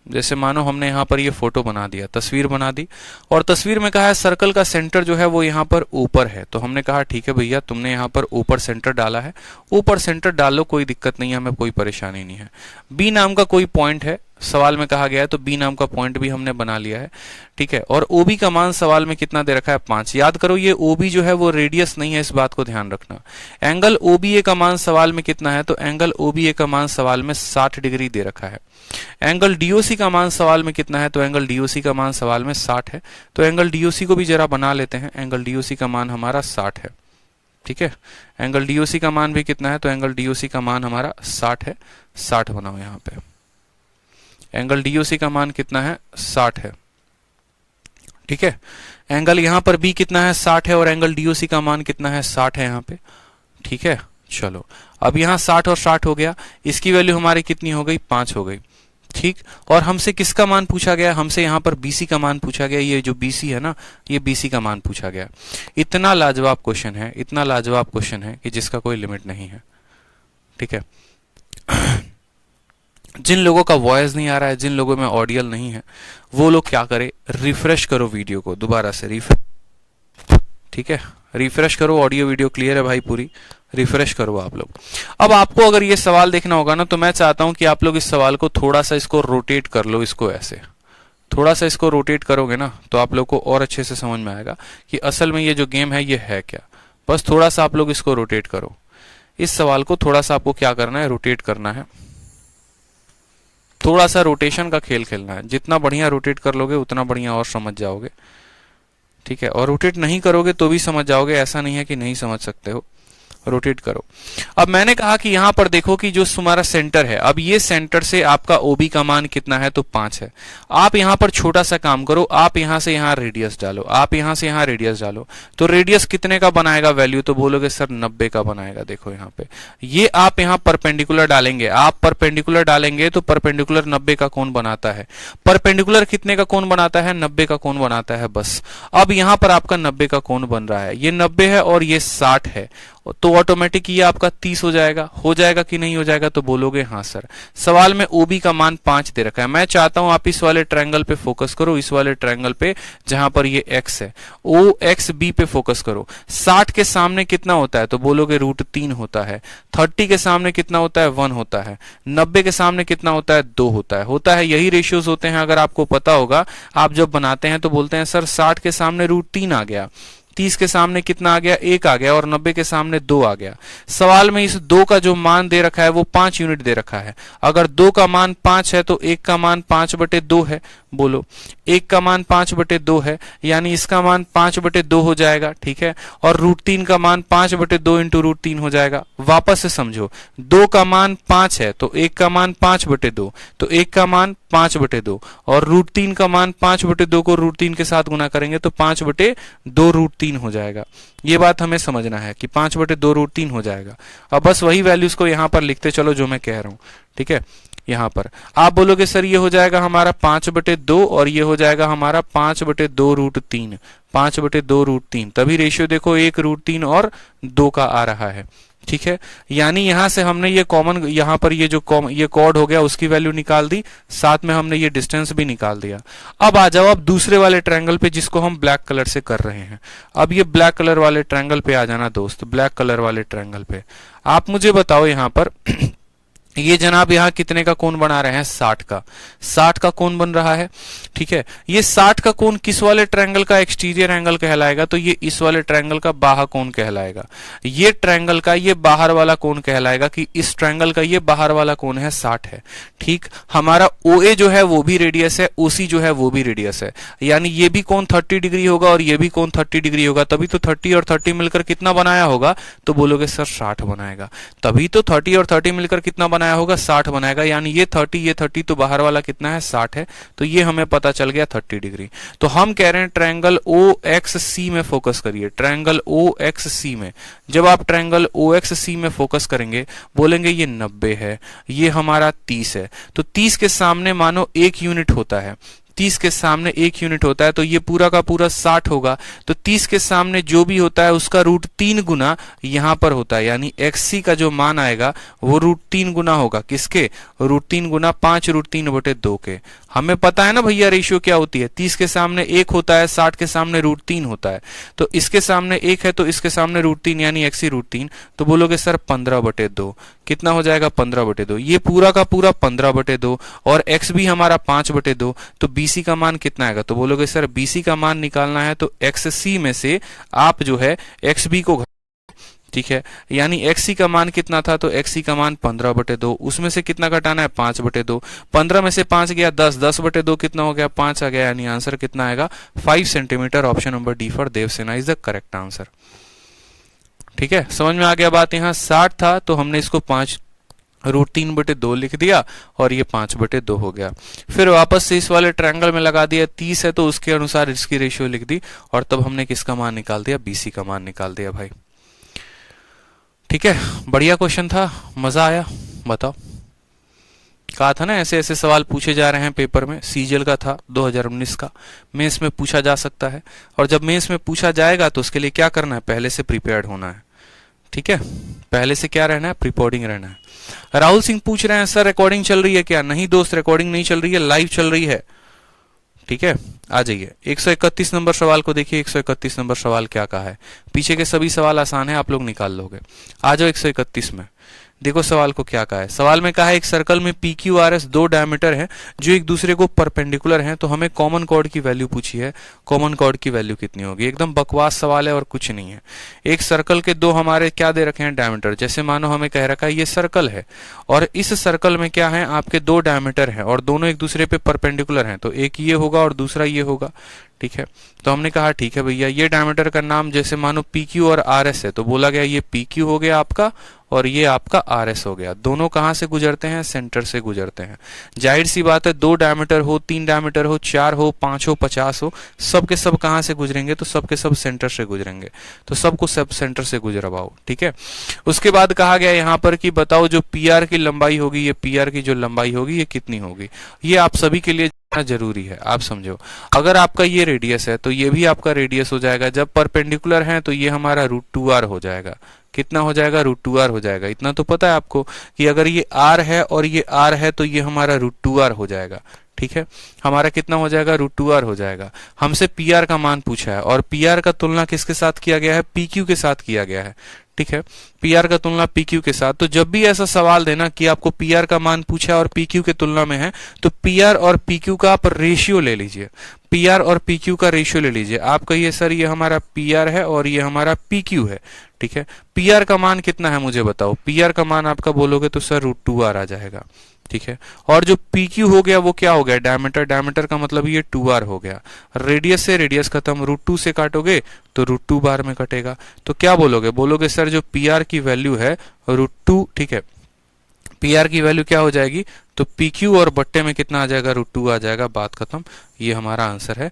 जैसे मानो हमने यहाँ पर ये फोटो बना दिया, तस्वीर बना दी, और तस्वीर में कहा है सर्कल का सेंटर जो है वो यहाँ पर ऊपर है। तो हमने कहा ठीक है भैया, तुमने यहाँ पर ऊपर सेंटर डाला है, ऊपर सेंटर डालो, कोई दिक्कत नहीं है, हमें कोई परेशानी नहीं है। बी नाम का कोई पॉइंट है सवाल में कहा गया है, तो बी नाम का पॉइंट भी हमने बना लिया है। ठीक है, और ओबी का मान सवाल में कितना दे रखा है, 5। याद करो ये ओबी जो है वो रेडियस नहीं है, इस बात को ध्यान रखना। एंगल ओबीए का मान सवाल में कितना है, तो एंगल ओबीए का मान सवाल में 60 डिग्री दे रखा है। एंगल डीओसी का मान सवाल में कितना है, तो एंगल डीओसी का मान सवाल में 60 है। तो एंगल डीओसी को भी जरा बना लेते हैं। एंगल डीओसी का मान हमारा 60 है। ठीक है, एंगल डीओसी का मान भी कितना है, तो एंगल डीओसी का मान हमारा 60 है। 60 बनाओ यहाँ पे, एंगल डीओसी का मान कितना है, 60 है। ठीक है, एंगल यहां पर बी कितना है, 60 है, और एंगल डीओसी का मान कितना है, 60 है यहाँ पे। ठीक है, चलो अब यहां 60 और 60 हो गया, इसकी वैल्यू हमारी कितनी हो गई, 5 हो गई। ठीक, और हमसे किसका मान पूछा गया, हमसे यहाँ पर BC का मान पूछा गया। ये जो BC है ना, ये BC का मान पूछा गया। इतना लाजवाब क्वेश्चन है, इतना लाजवाब क्वेश्चन है कि जिसका कोई लिमिट नहीं है। ठीक है, जिन लोगों का वॉइस नहीं आ रहा है, जिन लोगों में ऑडियल नहीं है, वो लोग क्या करें, रिफ्रेश करो वीडियो को दोबारा से, रिफ्रेश। ठीक है, रिफ्रेश करो, ऑडियो वीडियो क्लियर है भाई पूरी, रिफ्रेश करो आप लोग। अब आपको अगर ये सवाल देखना होगा ना, तो मैं चाहता हूं कि आप लोग इस सवाल को थोड़ा सा इसको रोटेट कर लो, इसको ऐसे थोड़ा सा इसको रोटेट करोगे ना, तो आप लोग को और अच्छे से समझ में आएगा कि असल में ये जो गेम है ये है क्या। बस थोड़ा सा आप लोग इसको रोटेट करो, इस सवाल को थोड़ा सा आपको क्या करना है, रोटेट करना है। थोड़ा सा रोटेशन का खेल खेलना है, जितना बढ़िया रोटेट कर लोगे उतना बढ़िया और समझ जाओगे। ठीक है, और रोटेट नहीं करोगे तो भी समझ जाओगे, ऐसा नहीं है कि नहीं समझ सकते हो, रोटेट करो। अब मैंने कहा कि यहां पर देखो कि जो तुम्हारा सेंटर है, अब ये सेंटर से आपका ओबी का मान कितना है, तो 5 है। आप यहां पर छोटा सा काम करो, आप यहां से यहां रेडियस डालो, आप यहां से यहां रेडियस डालो, तो रेडियस कितने का बनाएगा वैल्यू, तो बोलोगे सर 90 का बनाएगा। देखो यहां पे ये आप यहां परपेंडिकुलर डालेंगे, आप परपेंडिकुलर डालेंगे तो परपेंडिकुलर 90 का कोण बनाता है। परपेंडिकुलर कितने का कोण बनाता है, 90 का कोण बनाता है। बस अब यहां पर आपका 90 का कोण बन रहा है, ये 90 है और ये 60 है, तो ऑटोमेटिक ये आपका 30 हो जाएगा कि नहीं हो जाएगा, तो बोलोगे हाँ सर। सवाल में ओबी का मान 5 दे रखा है। मैं चाहता हूं आप इस वाले ट्रायंगल पे फोकस करो, इस वाले ट्रायंगल पे जहां पर ये x है, ओ एक्स बी पे फोकस करो। 60 के सामने कितना होता है, तो बोलोगे √3 होता है। 30 के सामने कितना होता है, 1 होता है। 90 के सामने कितना होता है, 2 होता है। यही रेशियोज होते हैं, अगर आपको पता होगा। आप जब बनाते हैं तो बोलते हैं सर 60 के सामने √3 आ गया, 30 के सामने कितना आ गया, 1 आ गया, और 90 के सामने 2 आ गया। सवाल में इस 2 का जो मान दे रखा है वो 5 यूनिट दे रखा है। अगर 2 का मान 5 है तो 1 का मान 5/2 है। बोलो 1 का मान 5/2 है, यानी इसका मान 5/2 हो जाएगा, ठीक है। और √3 का मान 5/2 इंटू √3 हो जाएगा। वापस से समझो, 2 का मान 5 है तो 1 का मान 5/2, तो 1 का मान 5/2, और √3 का मान 5/2 को √3 के साथ गुना करेंगे तो 5/2 √3 हो जाएगा। ये बात हमें समझना है कि 5/2 √3 हो जाएगा। अब बस वही वैल्यूज को यहां पर लिखते चलो जो मैं कह रहा हूं, ठीक है। यहां पर आप बोलोगे सर ये हो जाएगा हमारा 5/2 और ये हो जाएगा हमारा 5/2 √3, 5/2 √3, तभी रेशियो देखो 1 √3 और 2 का आ रहा है, ठीक है। यानी यहां से हमने ये कॉमन, यहां पर ये जो ये कॉर्ड हो गया उसकी वैल्यू निकाल दी, साथ में हमने ये डिस्टेंस भी निकाल दिया। अब आ जाओ अब दूसरे वाले ट्रायंगल पे जिसको हम ब्लैक कलर से कर रहे हैं। अब ये ब्लैक कलर वाले ट्रायंगल पे आ जाना दोस्त, ब्लैक कलर वाले ट्रायंगल पे आप मुझे बताओ यहां पर ये जनाब यहाँ कितने का कोण बना रहे हैं, 60 का, 60 का कोण बन रहा है, ठीक है। ये 60 का कोण किस वाले ट्रायंगल का एक्सटीरियर एंगल कहलाएगा, तो ये इस वाले ट्रायंगल का बाह्य कोण कहलाएगा। ये ट्रायंगल का ये बाहर वाला कोण कहलाएगा कि इस ट्रायंगल का ये बाहर वाला कोण है 60 है, ठीक। हमारा OA जो है वो भी रेडियस है, OC जो है वो भी रेडियस है, यानी ये भी कोण 30 डिग्री होगा और ये भी कोण 30 डिग्री होगा, तभी तो 30 और 30 मिलकर कितना बनाया होगा, तो बोलोगे सर 60 बनाएगा। तभी तो 30 और 30 मिलकर कितना बनाया होगा, 60 बनाएगा। यानी ये 30 तो बाहर वाला कितना है, 60 है, तो ये हमें पता चल गया 30 डिग्री। तो हम कह रहे हैं ट्रायंगल OXC में फोकस करिए, ट्रायंगल OXC में। जब आप ट्रायंगल OXC में फोकस करेंगे बोलेंगे ये 90 है, ये हमारा 30 है, तो 30 के सामने मानो 1 यूनिट होता है, 30 के सामने 1 यूनिट होता है, तो ये पूरा का पूरा 60 होगा। तो 30 के सामने जो भी होता है उसका √3 गुना यहां पर होता है, यानी XC का जो मान आएगा वो √3 गुना होगा, किसके, √3 गुना 5√3/2 के। हमें पता है ना भैया रेशियो क्या होती है, 30 के सामने 1 होता है, 60 के सामने √3 होता है, तो इसके सामने 1 है तो इसके सामने √3 यानी XC √3, तो बोलोगे सर 15/2, कितना हो जाएगा 15/2, ये पूरा का पूरा 15/2, और x भी हमारा 5/2, तो BC का मान कितना आएगा, तो बोलोगे सर BC का मान निकालना है तो XC में से आप जो है XB को, ठीक है। यानी XC का मान कितना था, तो XC का मान 15/2, उसमें से कितना घटाना है 5/2, 15 में से 5 गया 10, 10/2 कितना हो गया 5 आ गया, यानी आंसर कितना आएगा 5 centimetre. Option number D for Devasena is the correct answer, ठीक है। समझ में आ गया बात, यहाँ 60 था तो हमने इसको 5 √3/2 लिख दिया और ये 5/2 हो गया। फिर वापस से इस वाले ट्रायंगल में लगा दिया, 30 है तो उसके अनुसार इसकी रेशियो लिख दी, और तब हमने किसका मान निकाल दिया, BC का मान निकाल दिया भाई, ठीक है। बढ़िया क्वेश्चन था, मजा आया, बताओ। कहा था ना ऐसे ऐसे सवाल पूछे जा रहे हैं पेपर में, सीजीएल का था 2019 का, मेंस में पूछा जा सकता है, और जब मेंस में पूछा जाएगा तो उसके लिए क्या करना है, पहले से प्रिपेयर्ड होना है, ठीक है। पहले से क्या रहना है, प्रिपोर्डिंग रहना है। राहुल सिंह पूछ रहे हैं सर रिकॉर्डिंग चल रही है क्या, नहीं दोस्त रिकॉर्डिंग नहीं चल रही है, लाइव चल रही है, ठीक है। आ जाइए 131 नंबर सवाल को देखिए, 131 नंबर सवाल क्या कहा है, पीछे के सभी सवाल आसान है, आप लोग निकाल लोगे। आ जाओ 131 में, देखो सवाल को क्या कहा है। सवाल में कहा है एक सर्कल में PQRS 2 डायमीटर है जो एक दूसरे को परपेंडिकुलर हैं, तो हमें कॉमन कॉर्ड की वैल्यू पूछी है, कॉमन कॉर्ड की वैल्यू कितनी होगी। एकदम बकवास सवाल है और कुछ नहीं है। एक सर्कल के 2 हमारे क्या दे रखे हैं, डायमीटर। जैसे मानो हमें कह रखा है ये सर्कल है और इस सर्कल में क्या है, आपके 2 डायमीटर हैं और दोनों एक दूसरे पे परपेंडिकुलर हैं, तो एक ये होगा और दूसरा ये होगा, ठीक है। तो हमने कहा ठीक है भैया, ये डायमीटर का नाम जैसे मानो PQ और RS है, तो बोला गया ये PQ हो गया आपका और ये आपका RS हो गया। दोनों कहां से गुजरते हैं, सेंटर से गुजरते हैं। जाहिर सी बात है 2 डायमीटर हो, 3 डायमीटर हो, 4 हो, 5 हो, 50 हो, सब के सब कहां से गुजरेंगे, तो सब के सब सेंटर से गुजरेंगे, तो सबको सब सेंटर से गुजरवाओ, ठीक है। उसके बाद कहा गया यहाँ पर कि बताओ जो PR की लंबाई होगी, ये PR की जो लंबाई होगी ये कितनी होगी। ये आप सभी के लिए जरूरी है, आप समझो। अगर आपका ये रेडियस है तो ये भी आपका रेडियस हो जाएगा, जब परपेंडिकुलर है तो ये हमारा √2r हो जाएगा। कितना हो जाएगा, √2r हो जाएगा। इतना तो पता है आपको कि अगर ये r है और ये r है तो ये हमारा √2r हो जाएगा, ठीक है। हमारा कितना हो जाएगा, √2r हो जाएगा। हमसे PR का मान पूछा है और PR का तुलना किसके साथ किया गया है, PQ के साथ किया गया है, ठीक है, पीआर का तुलना पीक्यू के साथ। तो जब भी ऐसा सवाल देना कि आपको पीआर का मान पूछा और पीक्यू के तुलना में है, तो पीआर और पीक्यू का आप रेशियो ले लीजिए, पीआर और पीक्यू का रेशियो ले लीजिए। आप कहिए सर ये हमारा पीआर है और ये हमारा पीक्यू है, ठीक है, पीआर का मान कितना है मुझे बताओ। पीआर का मान आपका बोलोगे तो सर √2r आ जाएगा, ठीक है। और जो PQ हो गया वो क्या हो गया, डायमीटर, डायमीटर का मतलब ये 2r हो गया। रेडियस से रेडियस खत्म, √2 से काटोगे तो √2 बार में कटेगा। तो क्या बोलोगे, बोलोगे सर जो PR की वैल्यू है √2, ठीक है, PR की वैल्यू क्या हो जाएगी, तो PQ और बट्टे में कितना आ जाएगा, √2 आ जाएगा, बात खत्म। ये हमारा आंसर है,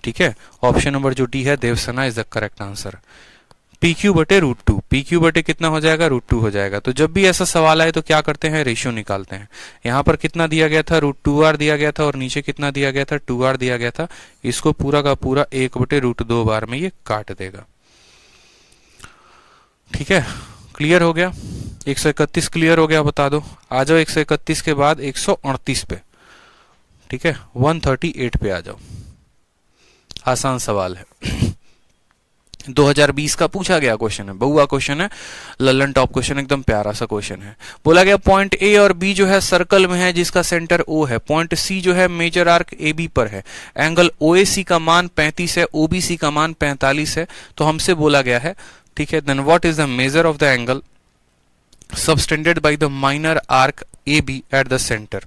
ठीक है। ऑप्शन नंबर जो डी है Devasena is the correct answer. PQ बटे √2, PQ बटे कितना हो जाएगा, √2 हो जाएगा। तो जब भी ऐसा सवाल आए तो क्या करते हैं, रेशियो निकालते हैं। यहाँ पर कितना दिया गया था, √2r दिया गया था और नीचे कितना दिया गया था, 2r दिया गया था। इसको पूरा का पूरा 1 बटे √2 बार में ये काट देगा, ठीक है। क्लियर हो गया, 131 क्लियर हो गया, बता दो। आ जाओ 131 के बाद 138 पे, ठीक है, 138 पे आ जाओ। आसान सवाल है 2020 का पूछा गया क्वेश्चन है, बहुआ क्वेश्चन है, लल्लन टॉप क्वेश्चन, एकदम प्यारा सा क्वेश्चन है। बोला गया पॉइंट ए और बी जो है सर्कल में है जिसका सेंटर ओ है, पॉइंट सी जो है मेजर आर्क ए बी पर है, एंगल OAC का मान 35 है, OBC का मान 45 है। तो हमसे बोला गया है, ठीक है, then what is the measure of the angle subtended by the minor arc A B at the centre.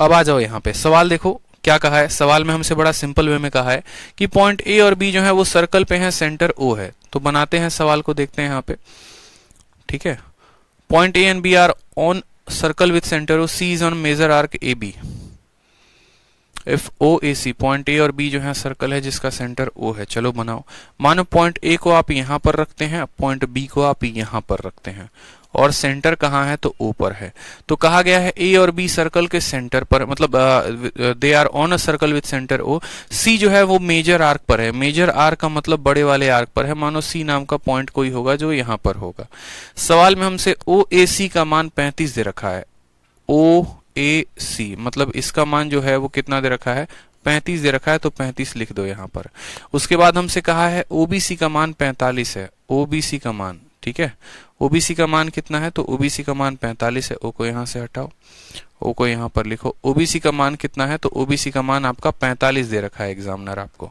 अब आ जाओ यहाँ पे, सवाल देखो क्या कहा है। सवाल में हमसे बड़ा सिंपल वे में कहा है कि पॉइंट ए और बी जो है वो सर्कल पे है, सेंटर ओ है। तो बनाते हैं सवाल को, देखते हैं यहाँ पे, ठीक है। Point A and B are on circle with centre O, C is on major arc A B. If OAC, point A और बी जो है सर्कल है जिसका सेंटर O है। चलो बनाओ। मानो पॉइंट ए को आप यहां पर रखते हैं, पॉइंट बी को आप यहां पर रखते हैं और सेंटर कहाँ है, तो O पर है। तो कहा गया है A और B सर्कल के सेंटर पर, मतलब they are on a circle with centre O। C जो है वो मेजर आर्क पर है, मेजर आर्क का मतलब बड़े वाले आर्क पर है। मानो C नाम का पॉइंट कोई होगा जो यहां पर होगा। सवाल में हमसे OAC का मान 35 दे रखा है। OAC मतलब इसका मान जो है वो कितना दे रखा है, 35 दे रखा है, तो 35 लिख दो यहां पर। उसके बाद हमसे कहा है OBC का मान 45 है, OBC का मान, ठीक है, OBC का मान कितना है, तो OBC का मान 45 है। O को यहां से हटाओ, O को यहां पर लिखो। OBC का मान कितना है, तो OBC का मान आपका 45 दे रखा है एग्जामिनर आपको।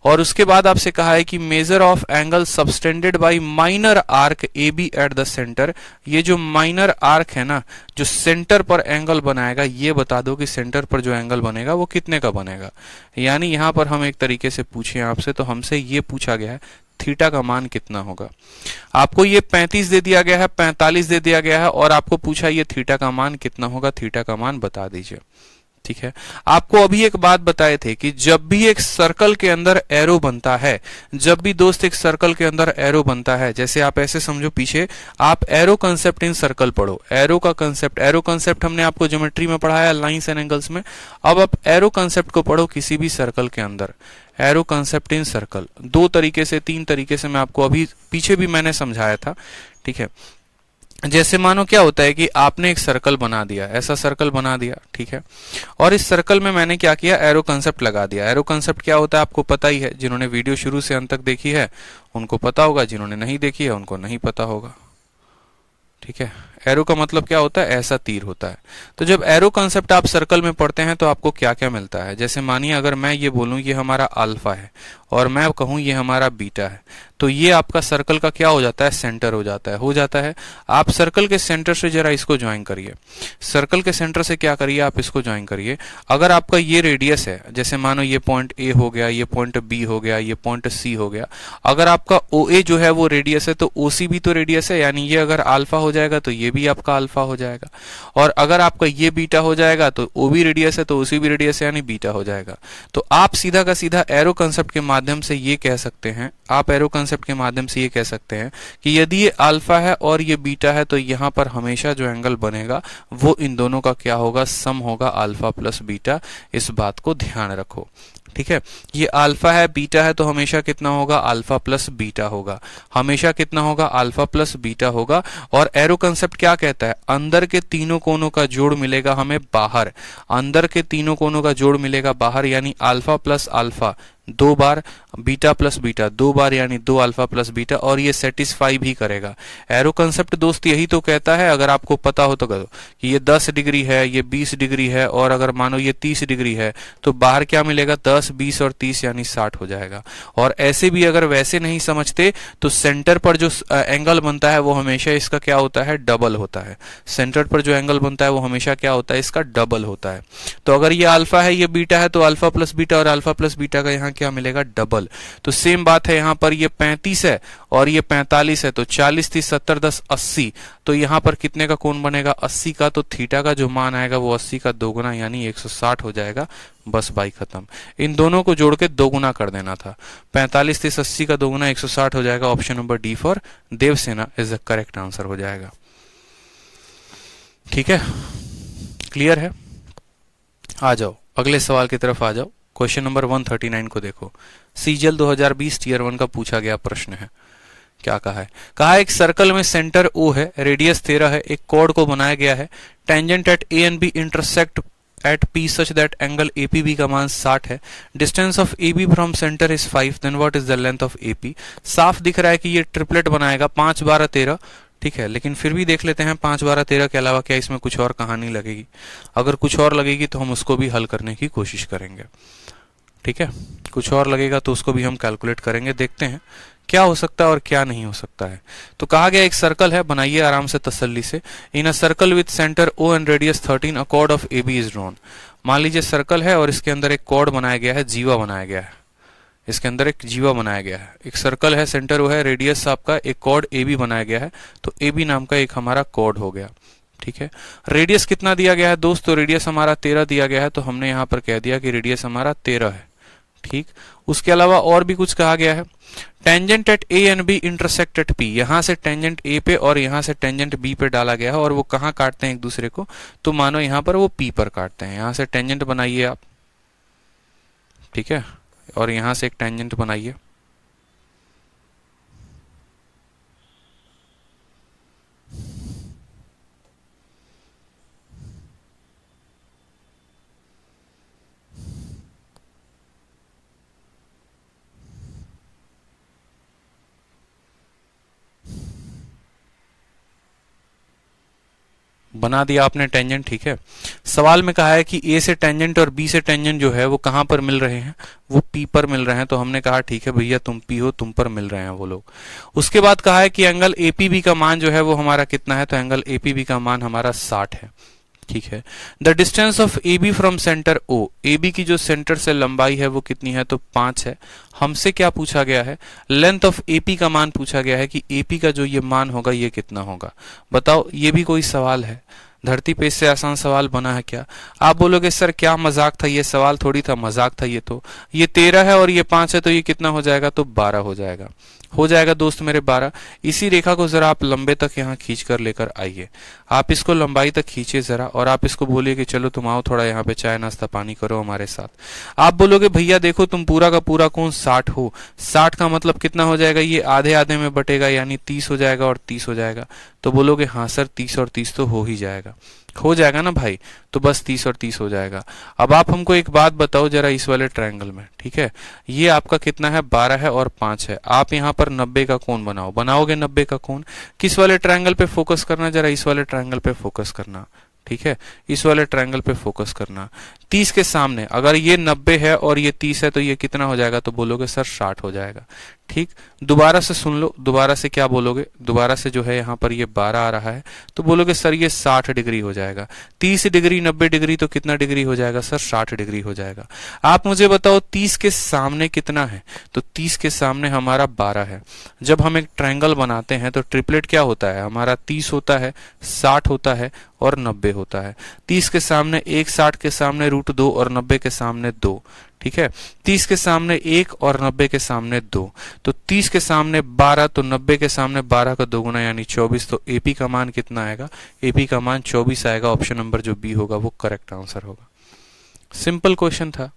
और उसके बाद आपसे कहा है कि measure of angle subtended bye minor arc AB eight the centre. ये जो माइनर आर्क है ना, जो सेंटर पर एंगल बनाएगा, ये बता दो कि सेंटर पर जो एंगल बनेगा वो कितने का बनेगा। यानी यहां पर हम एक तरीके से पूछे आपसे, तो हमसे ये पूछा गया है थीटा का मान कितना होगा। आपको ये 35 दे दिया गया है, 45 दे दिया गया है और आपको पूछा ये थीटा का मान कितना होगा, थीटा का मान बता दीजिए, ठीक है। आपको अभी एक बात बताए थे कि जब भी एक सर्कल के अंदर एरो बनता है, जब भी दोस्त एक सर्कल के अंदर एरो बनता है, जैसे आप ऐसे समझो पीछे, आप एरो कंसेप्ट इन सर्कल पढ़ो। एरो का कंसेप्ट, एरो कंसेप्ट हमने आपको ज्योमेट्री में पढ़ाया लाइंस एंड एंगल्स में। अब आप एरो कंसेप्ट को पढ़ो किसी भी सर्कल के अंदर। एरो कंसेप्ट इन सर्कल 2 तरीके से, 3 तरीके से मैं आपको अभी पीछे भी मैंने समझाया था, ठीक है। जैसे मानो क्या होता है कि आपने एक सर्कल बना दिया, ऐसा सर्कल बना दिया, ठीक है, और इस सर्कल में मैंने क्या किया, एरो कंसेप्ट लगा दिया। एरो कंसेप्ट क्या होता है आपको पता ही है, जिन्होंने वीडियो शुरू से अंत तक देखी है उनको पता होगा, जिन्होंने नहीं देखी है उनको नहीं पता होगा, ठीक है। एरो का मतलब क्या होता है, ऐसा तीर होता है। तो जब एरो कंसेप्ट आप सर्कल में पढ़ते हैं तो आपको क्या क्या मिलता है। जैसे मानिए अगर मैं ये बोलूं ये हमारा अल्फा है और मैं कहूं ये हमारा बीटा है, तो ये आपका सर्कल का क्या हो जाता है, सेंटर हो जाता है। आप सर्कल के सेंटर से जरा इसको ज्वाइन करिए, सर्कल के सेंटर से क्या करिए, आप इसको ज्वाइन करिए। अगर आपका ये रेडियस है, जैसे मानो ये पॉइंट ए हो गया, ये पॉइंट बी हो गया, ये पॉइंट सी हो गया। अगर आपका OA जो है वो रेडियस है, तो OC भी तो रेडियस है, यानी ये अगर अल्फा हो जाएगा तो ये भी आपका अल्फा हो जाएगा। और अगर आपका ये बीटा हो जाएगा तो OB रेडियस है, तो OC भी रेडियस है, यानी बीटा हो जाएगा। तो आप सीधा का सीधा एरो कंसेप्ट के माध्यम से ये कह सकते हैं, आप एरो कंसेप्ट के माध्यम से ये कह सकते हैं कि यदि ये अल्फा है और ये बीटा है, तो यहां पर हमेशा जो एंगल बनेगा वो इन दोनों का क्या होगा, सम होगा, अल्फा प्लस बीटा। इस बात को ध्यान रखो। ठीक है, ये अल्फा है बीटा है तो हमेशा कितना होगा, अल्फा प्लस बीटा होगा, हमेशा कितना होगा, अल्फा प्लस बीटा होगा। और एरो कंसेप्ट क्या कहता है, अंदर के तीनों कोनों का जोड़ मिलेगा हमें बाहर, अंदर के तीनों कोनों का जोड़ मिलेगा बाहर, यानी अल्फा प्लस अल्फा दो बार, बीटा प्लस बीटा दो बार, यानी दो अल्फा प्लस बीटा, और ये सेटिस्फाई भी करेगा। एरो कंसेप्ट दोस्त यही तो कहता है, अगर आपको पता हो तो करो कि ये 10 डिग्री है, ये 20 डिग्री है, और अगर मानो ये 30 डिग्री है तो बाहर क्या मिलेगा, 10 20 और 30 यानी 60 हो जाएगा। और ऐसे भी अगर वैसे नहीं समझते तो सेंटर पर जो एंगल बनता है वो हमेशा इसका क्या होता है, डबल होता है। सेंटर पर जो एंगल बनता है वो हमेशा क्या होता है, इसका डबल होता है। तो अगर ये अल्फा है ये बीटा है तो अल्फा प्लस बीटा और अल्फा प्लस बीटा का यहाँ क्या मिलेगा, डबल। तो सेम बात है यहाँ पर, ये 35 है और ये 45 है, तो 40 30 70 10 80, तो यहाँ पर कितने का कोण बनेगा, 80 का। तो थीटा का जो मान आएगा वो 80 का दोगुना यानी 160 हो जाएगा। बस बाई खत्म। इन दोनों को जोड़ के दोगुना कर देना था। 45 30 80 का दोगुना 160 हो जाएगा। Option number D for Devasena is the correct answer हो जाएगा। ठीक है, क्लियर है। आ जाओ अगले सवाल की तरफ आ जाओ। क्वेश्चन नंबर 139 को देखो। सीजीएल 2020 टीयर 1 का पूछा गया प्रश्न है। क्या कहा है, कहा एक सर्कल में सेंटर O है, रेडियस 13 है, एक कॉर्ड को बनाया गया है, tangent at A and B intersect at P such that angle APB का मान 60 है, distance of AB from centre is 5, then what is the length of AP। साफ दिख रहा है कि ये ट्रिपलेट बनाएगा 5 12 13, ठीक है, लेकिन फिर भी देख लेते हैं 5 12 13 के अलावा क्या इसमें कुछ और कहानी लगेगी। अगर कुछ और लगेगी तो हम उसको भी हल करने की कोशिश करेंगे। ठीक है, कुछ और लगेगा तो उसको भी हम कैलकुलेट करेंगे, देखते हैं क्या हो सकता है और क्या नहीं हो सकता है। तो कहा गया एक सर्कल है, बनाइए आराम से तसल्ली से। In a circle with centre O and radius 13 a chord of AB is drawn. मान लीजिए सर्कल है और इसके अंदर एक कॉर्ड बनाया गया है, जीवा बनाया गया है, इसके अंदर एक जीवा बनाया गया है। एक सर्कल है, सेंटर O है, रेडियस आपका, एक कॉर्ड AB बनाया गया है, तो AB नाम का एक हमारा कॉर्ड हो गया। ठीक है, रेडियस कितना दिया गया है दोस्तों, रेडियस हमारा 13 दिया गया है, तो हमने यहां पर कह दिया कि रेडियस हमारा 13 है। ठीक, उसके अलावा और भी कुछ कहा गया है। Tangent at A and B intersect at P, यहां से टेंजेंट A पे और यहां से टेंजेंट B पे डाला गया है, और वो कहां काटते हैं एक दूसरे को, तो मानो यहां पर वो P पर काटते हैं। यहां से टेंजेंट बनाइए आप, ठीक है, और यहां से एक टेंजेंट बनाइए। बना दिया आपने टेंजेंट। ठीक है, सवाल में कहा है कि A से टेंजेंट और B से टेंजेंट जो है वो कहां पर मिल रहे हैं, वो P पर मिल रहे हैं। तो हमने कहा ठीक है भैया तुम P हो, तुम पर मिल रहे हैं वो लोग। उसके बाद कहा है कि एंगल APB का मान जो है वो हमारा कितना है, तो एंगल APB का मान हमारा 60 है। ठीक है, the distance of AB from centre O, AB की जो सेंटर से लंबाई है वो कितनी है, तो 5 है। हमसे क्या पूछा गया है, लेंथ ऑफ AP का मान पूछा गया है कि AP का जो ये मान होगा ये कितना होगा। बताओ, ये भी कोई सवाल है? धरती पे इससे आसान सवाल बना है क्या? आप बोलोगे सर क्या मजाक था, ये सवाल थोड़ी था, मजाक था ये तो। ये 13 है और ये 5 है, तो ये कितना हो जाएगा, तो 12 हो जाएगा। हो जाएगा दोस्त मेरे 12। इसी रेखा को जरा आप लंबे तक यहाँ खींच कर लेकर आइए। आप इसको लंबाई तक खींचिए जरा, और आप इसको बोलिए कि चलो तुम आओ थोड़ा यहाँ पे चाय नाश्ता पानी करो हमारे साथ। आप बोलोगे भैया देखो तुम पूरा का पूरा कोण 60 हो, 60 का मतलब कितना हो जाएगा, ये आधे आधे में बटेगा यानी 30 हो जाएगा और 30 हो जाएगा। तो बोलोगे हाँ सर 30 और 30 तो हो ही जाएगा, हो जाएगा ना भाई, तो बस 30 और 30 हो जाएगा। अब आप हमको एक बात बताओ जरा इस वाले ट्रायंगल में, ठीक है, ये आपका कितना है, 12 है और 5 है। आप यहाँ पर 90 का कोण बनाओ, बनाओगे 90 का कोण। किस वाले ट्रायंगल पे फोकस करना, जरा इस वाले ट्रायंगल पे फोकस करना। ठीक है, इस वाले ट्रायंगल पे फोकस करना। 30 के सामने अगर ये 90 है और ये 30 है तो ये कितना हो जाएगा, तो बोलोगे सर 60 हो जाएगा। ठीक, दोबारा से सुन लो, दोबारा से क्या बोलोगे, दोबारा से जो है यहाँ पर ये 12 आ रहा है, तो बोलोगे सर ये 60 डिग्री हो जाएगा। 30 डिग्री 90 डिग्री तो कितना डिग्री हो जाएगा, सर 60 डिग्री हो जाएगा। आप मुझे बताओ 30 के सामने कितना है, तो 30 के सामने हमारा 12 है। जब हम एक ट्रायंगल बनाते हैं तो ट्रिपलेट क्या होता है हमारा, 30 होता है, 60 होता है और 90 होता है। 30 के सामने 1, 60 के सामने √2 और 90 के सामने 2। ठीक है, 30 के सामने 1 और 90 के सामने 2, तो 30 के सामने 12 तो 90 के सामने 12 का दोगुना यानी 24। तो AP का मान कितना आएगा, AP का मान 24 आएगा। ऑप्शन नंबर जो बी होगा वो करेक्ट आंसर होगा। सिंपल क्वेश्चन था।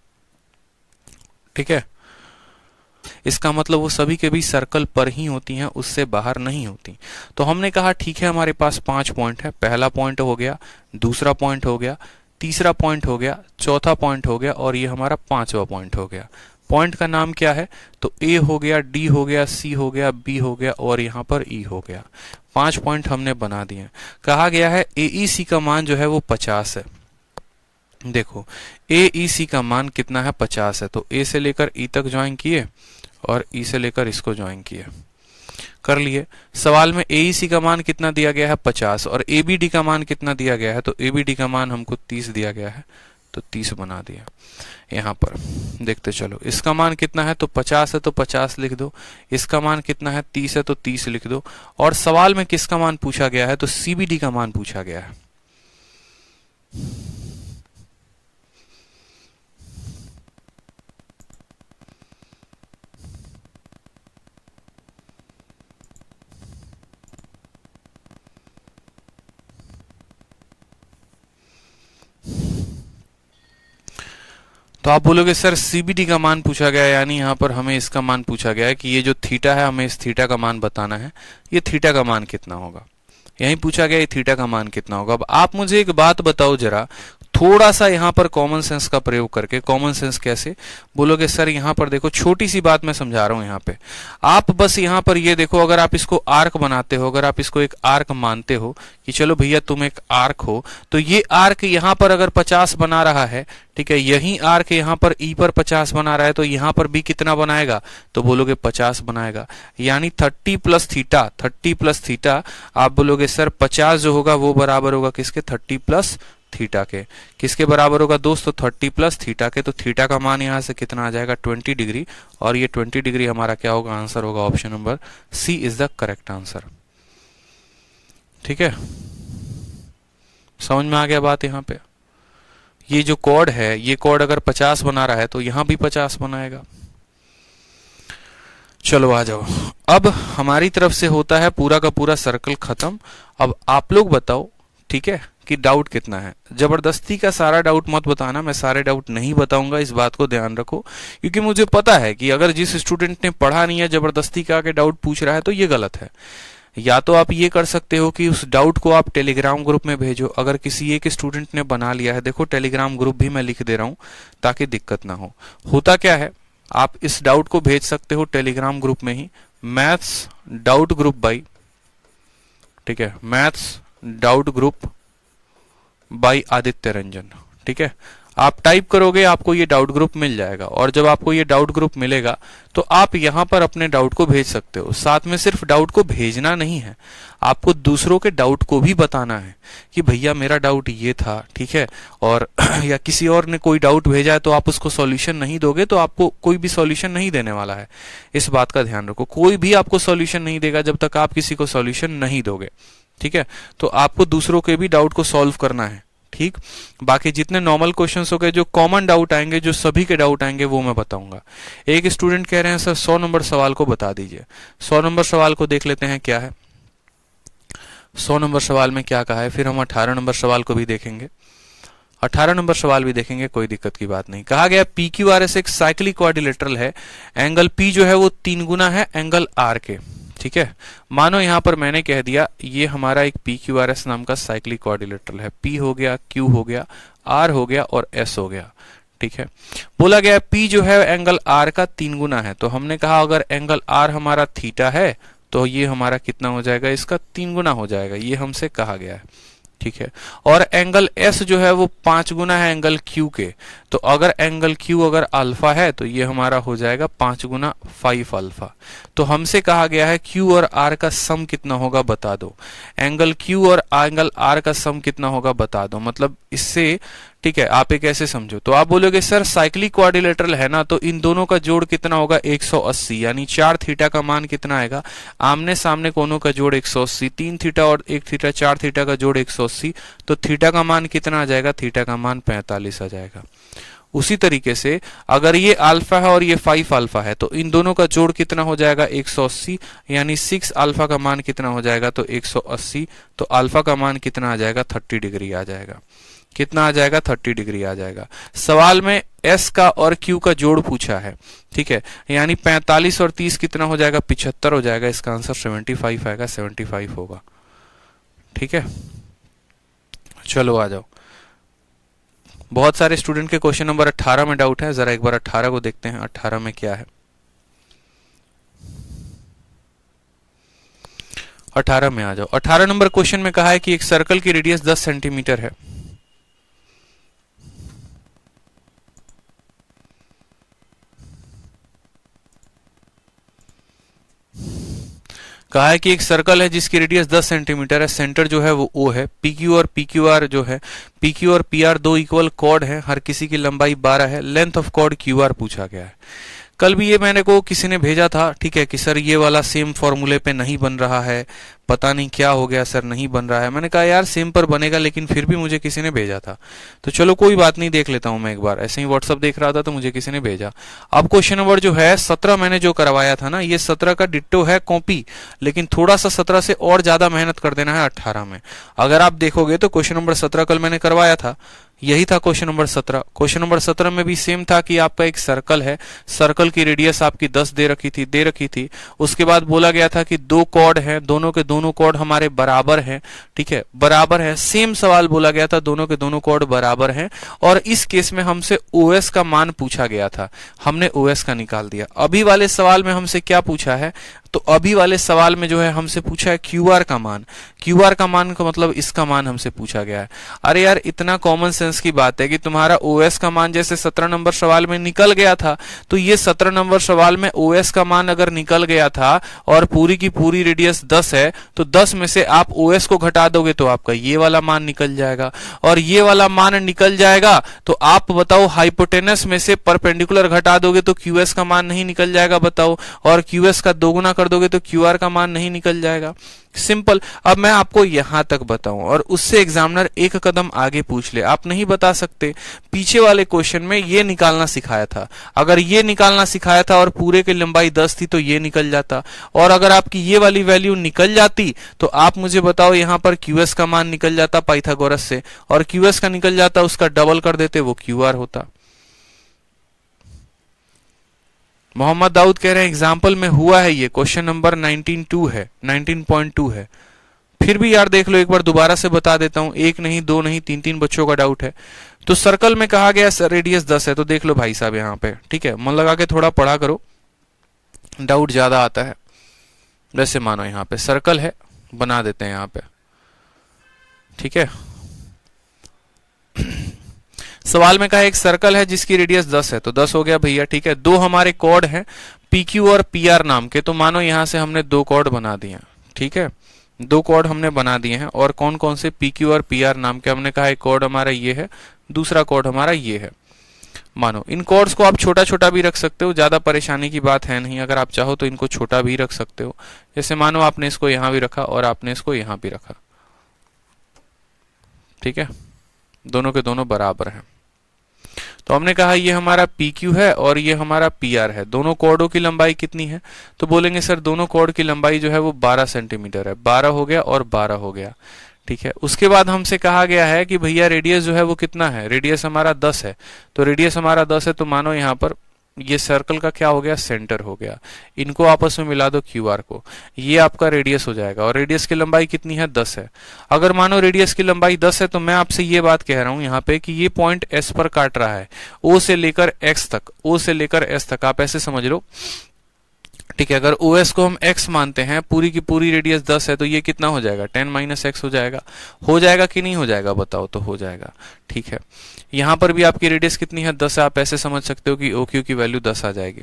ठीक है, इसका मतलब वो सभी के भी सर्कल पर ही होती हैं, उससे बाहर नहीं होती। तो हमने कहा ठीक है, हमारे पास 5 पॉइंट है, पहला पॉइंट हो गया, दूसरा पॉइंट हो गया, तीसरा पॉइंट हो गया, चौथा पॉइंट हो गया और ये हमारा 5वां पॉइंट हो गया। पॉइंट का नाम क्या है? तो ए हो गया, डी हो गया, सी हो गया, बी हो गया और यहाँ पर ई हो गया। 5 पॉइंट हमने बना दिए। कहा गया है AEC का मान जो है वो 50 है। देखो AEC का मान कितना है? 50 है। तो ए से लेकर ई तक ज्वाइन किए और ई से लेकर इसको ज्वाइन किए, कर लिए। सवाल में AEC का मान कितना दिया गया है? 50 और ABD का मान कितना दिया गया है? तो ABD का मान हमको 30 दिया गया है, तो 30 बना दिया। यहाँ पर देखते चलो, इसका मान कितना है? तो 50 है तो 50 लिख दो, इसका मान कितना है? 30 है तो 30 लिख दो। और सवाल में किसका मान पूछा गया है? तो CBD का मान पूछा गया है। तो आप बोलोगे सर CBD का मान पूछा गया है, यानी यहाँ पर हमें इसका मान पूछा गया है कि ये जो थीटा है, हमें इस थीटा का मान बताना है। ये थीटा का मान कितना होगा? यही पूछा गया है थीटा का मान कितना होगा। अब आप मुझे एक बात बताओ जरा, थोड़ा सा यहाँ पर कॉमन सेंस का प्रयोग करके। कॉमन सेंस कैसे? बोलोगे सर यहाँ पर देखो, छोटी सी बात मैं समझा रहा हूँ। यहाँ पे आप बस यहाँ पर ये देखो, अगर आप इसको आर्क बनाते हो, अगर आप इसको एक आर्क मानते हो कि चलो भैया तुम एक आर्क हो, तो ये आर्क यहाँ पर अगर 50 बना रहा है, ठीक है, यही आर्क यहाँ पर ई पर 50 बना रहा है, तो यहाँ पर भी कितना बनाएगा? तो बोलोगे 50 बनाएगा। यानी 30 प्लस थीटा, 30 प्लस थीटा। आप बोलोगे सर 50 जो होगा वो बराबर होगा किसके? 30 प्लस थीटा के। किसके बराबर होगा दोस्तों? 30 प्लस थीटा के। तो थीटा का मान यहां से कितना आ जाएगा? 20 डिग्री। और ये 20 डिग्री हमारा क्या होगा? आंसर होगा option number C is the correct answer. ठीक है, समझ में आ गया बात? यहाँ पे ये जो कोड है, ये कोड अगर 50 बना रहा है तो यहां भी 50 बनाएगा। चलो आ जाओ, अब हमारी तरफ से होता है पूरा का पूरा सर्कल खत्म। अब आप लोग बताओ, ठीक है, कि डाउट कितना है। जबरदस्ती का सारा डाउट मत बताना, मैं सारे डाउट नहीं बताऊंगा, इस बात को ध्यान रखो, क्योंकि मुझे पता है कि अगर जिस स्टूडेंट ने पढ़ा नहीं है जबरदस्ती का आके डाउट पूछ रहा है तो ये गलत है। या तो आप ये कर सकते हो कि उस डाउट को आप टेलीग्राम ग्रुप में भेजो। अगर किसी एक स्टूडेंट ने बना लिया है, देखो टेलीग्राम ग्रुप भी मैं लिख दे रहा हूं ताकि दिक्कत ना हो। होता क्या है, आप इस डाउट को भेज सकते हो टेलीग्राम ग्रुप में ही, मैथ्स डाउट ग्रुप बाई, ठीक है, maths doubt group by Aditya Ranjan. ठीक है, आप टाइप करोगे आपको ये डाउट ग्रुप मिल जाएगा, और जब आपको ये डाउट ग्रुप मिलेगा तो आप यहां पर अपने डाउट को भेज सकते हो। साथ में सिर्फ डाउट को भेजना नहीं है, आपको दूसरों के डाउट को भी बताना है कि भैया मेरा डाउट ये था, ठीक है, और या किसी और ने कोई डाउट भेजा है तो आप उसको सॉल्यूशन नहीं दोगे तो आपको कोई भी सॉल्यूशन नहीं देने वाला है। इस बात का ध्यान रखो, कोई भी आपको सॉल्यूशन नहीं देगा जब तक आप किसी को सॉल्यूशन नहीं दोगे। ठीक है, तो आपको दूसरों के भी डाउट को सॉल्व करना है। ठीक, बाकी जितने नॉर्मल क्वेश्चंस हो गए, जो कॉमन डाउट आएंगे, जो सभी के डाउट आएंगे, वो मैं बताऊंगा। एक स्टूडेंट कह रहे हैं सर 100 नंबर सवाल को बता दीजिए। 100 नंबर सवाल को देख लेते हैं क्या है। 100 नंबर सवाल में क्या कहा है, फिर हम 18 नंबर सवाल को भी देखेंगे। 18 नंबर सवाल भी देखेंगे, कोई दिक्कत की बात नहीं। कहा गया PQRS एक साइक्लिक क्वाड्रिलेटरल है, एंगल P जो है वो 3 गुना है एंगल R के। ठीक है, मानो यहां पर मैंने कह दिया ये हमारा एक PQRS नाम का साइक्लिक क्वाड्रिलेटरल है। P हो गया, Q हो गया, R हो गया और S हो गया। ठीक है, बोला गया P जो है एंगल R का 3 गुना है, तो हमने कहा अगर एंगल R हमारा थीटा है तो ये हमारा कितना हो जाएगा? इसका 3 गुना हो जाएगा, ये हमसे कहा गया है। ठीक है, और एंगल S जो है वो 5 गुना है एंगल Q के, तो अगर एंगल Q अगर अल्फा है तो ये हमारा हो जाएगा 5 गुना 5 अल्फा। तो हमसे कहा गया है Q और R का सम कितना होगा बता दो। एंगल Q और एंगल R का सम कितना होगा बता दो, मतलब इससे, ठीक है, आप एक ऐसे समझो। तो आप बोलोगे सर साइक्लिक क्वाड्रिलेटरल है ना, तो इन दोनों का जोड़ कितना होगा? 180, यानी 4 थीटा का मान कितना आएगा? आमने सामने कोनों का जोड़ 180, 3 थीटा और 1 थीटा, 4 थीटा का जोड़ 180, तो थीटा का मान कितना आ जाएगा? थीटा का मान 45 आ जाएगा। उसी तरीके से अगर ये अल्फा है और ये 5 अल्फा है तो इन दोनों का जोड़ कितना हो जाएगा 180, यानी 6 अल्फा का मान कितना हो जाएगा तो 180, तो अल्फा का मान कितना आ जाएगा 30 डिग्री आ जाएगा। कितना आ जाएगा 30 डिग्री आ जाएगा। सवाल में S का और Q का जोड़ पूछा है, ठीक है, यानी 45 और 30 कितना हो जाएगा 75 हो जाएगा। इसका आंसर 75 आएगा, 75 होगा। ठीक है, चलो आ जाओ। बहुत सारे स्टूडेंट के क्वेश्चन नंबर 18 में डाउट है, जरा एक बार 18 को देखते हैं 18 में क्या है। 18 में आ जाओ। 18 नंबर क्वेश्चन में कहा है कि एक सर्कल की रेडियस 10 सेंटीमीटर है। कहा है कि एक सर्कल है जिसकी रेडियस 10 सेंटीमीटर है, सेंटर जो है वो O है, PQ और PQR जो है, PQ और PR दो इक्वल कॉर्ड है, हर किसी की लंबाई 12 है, लेंथ ऑफ कॉर्ड QR पूछा गया है। कल भी ये मैंने को किसी ने भेजा था, ठीक है, कि सर ये वाला सेम फॉर्मूले पे नहीं बन रहा है, पता नहीं क्या हो गया सर, नहीं बन रहा है। मैंने कहा यार सेम पर बनेगा, लेकिन फिर भी मुझे किसी ने भेजा था, तो चलो कोई बात नहीं, देख लेता हूं मैं एक बार। ऐसे ही व्हाट्सअप देख रहा था तो मुझे किसी ने भेजा। अब क्वेश्चन नंबर जो है 17 मैंने जो करवाया था ना, ये 17 का डिट्टो है कॉपी, लेकिन थोड़ा सा 17 से और ज्यादा मेहनत कर देना है 18 में। अगर आप देखोगे तो क्वेश्चन नंबर 17 कल मैंने करवाया था, यही था क्वेश्चन नंबर 17। क्वेश्चन नंबर 17 में भी सेम था कि आपका एक सर्कल है, सर्कल की रेडियस आपकी 10 दे रखी थी। उसके बाद बोला गया था कि दो कॉर्ड हैं, दोनों के दोनों कॉर्ड हमारे बराबर हैं, ठीक है, बराबर है। सेम सवाल बोला गया था, दोनों के दोनों कॉर्ड बराबर हैं, और इस केस में हमसे OS का मान पूछा गया था, हमने OS का निकाल दिया। अभी वाले सवाल में हमसे क्या पूछा है, तो अभी वाले सवाल में जो है हमसे पूछा है QR का मान। QR का मान का मतलब इसका मान हमसे पूछा गया है। अरे यार इतना कॉमन सेंस की बात है कि तुम्हारा OS का मान जैसे 17 नंबर सवाल में निकल गया था, तो ये 17 नंबर सवाल में OS का मान अगर निकल गया था और पूरी की पूरी रेडियस 10 है, तो 10 में से आप OS को घटा दोगे तो आपका ये वाला मान निकल जाएगा, और ये वाला मान निकल जाएगा तो आप बताओ हाइपोटेनस में से परपेंडिकुलर घटा दोगे तो QS का मान नहीं निकल जाएगा, बताओ, और QS का दोगुना कर दोगे तो QR का मान नहीं निकल जाएगा। सिंपल। अब मैं आपको यहां तक बताऊं और उससे एग्जामिनर एक कदम आगे पूछ ले, आप नहीं बता सकते। पीछे वाले क्वेश्चन में ये निकालना सिखाया था, अगर ये निकालना सिखाया था और पूरे की लंबाई 10 थी तो ये निकल जाता, और अगर आपकी ये वाली वैल्यू निकल जाती तो आप मुझे बताओ यहां पर QS का मान निकल जाता पाइथागोरस से, और QS का निकल जाता, उसका डबल कर देते, वो QR होता। मोहम्मद दाऊद कह रहे हैं एग्जाम्पल में हुआ है, ये क्वेश्चन नंबर 19.2 है। फिर भी यार देख लो एक बार, दोबारा से बता देता हूं, एक नहीं दो नहीं तीन बच्चों का डाउट है। तो सर्कल में कहा गया रेडियस 10 है, तो देख लो भाई साहब यहाँ पे, ठीक है, मन लगा के थोड़ा पढ़ा करो, डाउट ज्यादा आता है। जैसे मानो यहाँ पे सर्कल है, बना देते हैं यहाँ पे, ठीक है। सवाल में कहा एक सर्कल है जिसकी रेडियस 10 है, तो 10 हो गया भैया, ठीक है। दो हमारे कॉर्ड हैं PQ और PR नाम के, तो मानो यहां से हमने दो कॉर्ड बना दिए, ठीक है, दो कॉर्ड हमने बना दिए हैं। और कौन कौन से PQ और PR नाम के, हमने कहा एक कॉर्ड हमारा ये है, दूसरा कॉर्ड हमारा ये है। मानो इन कॉर्ड्स को आप छोटा छोटा भी रख सकते हो, ज्यादा परेशानी की बात है नहीं, अगर आप चाहो तो इनको छोटा भी रख सकते हो। जैसे मानो आपने इसको यहां भी रखा और आपने इसको यहां भी रखा, ठीक है, दोनों के दोनों बराबर हैं। तो हमने कहा ये हमारा PQ है और ये हमारा PR है, दोनों कॉर्डों की लंबाई कितनी है, तो बोलेंगे सर दोनों कॉर्ड की लंबाई जो है वो 12 सेंटीमीटर है। 12 हो गया और 12 हो गया, ठीक है। उसके बाद हमसे कहा गया है कि भैया रेडियस जो है वो कितना है, रेडियस हमारा 10 है, तो रेडियस हमारा 10 है, तो मानो यहाँ पर ये सर्कल का क्या हो गया, सेंटर हो गया। इनको आपस में मिला दो QR को, ये आपका रेडियस हो जाएगा, और रेडियस की लंबाई कितनी है, 10 है। अगर मानो रेडियस की लंबाई 10 है, तो मैं आपसे ये बात कह रहा हूं यहाँ पे कि ये पॉइंट S पर काट रहा है, O से लेकर X तक, O से लेकर S तक, आप ऐसे समझ लो, ठीक है। अगर OS को हम x मानते हैं, पूरी की पूरी रेडियस 10 है, तो ये कितना हो जाएगा, 10 - x हो जाएगा कि नहीं हो जाएगा, बताओ, तो हो जाएगा, ठीक है। यहां पर भी आपकी रेडियस कितनी है, 10 है, आप ऐसे समझ सकते हो कि OQ की वैल्यू 10 आ जाएगी।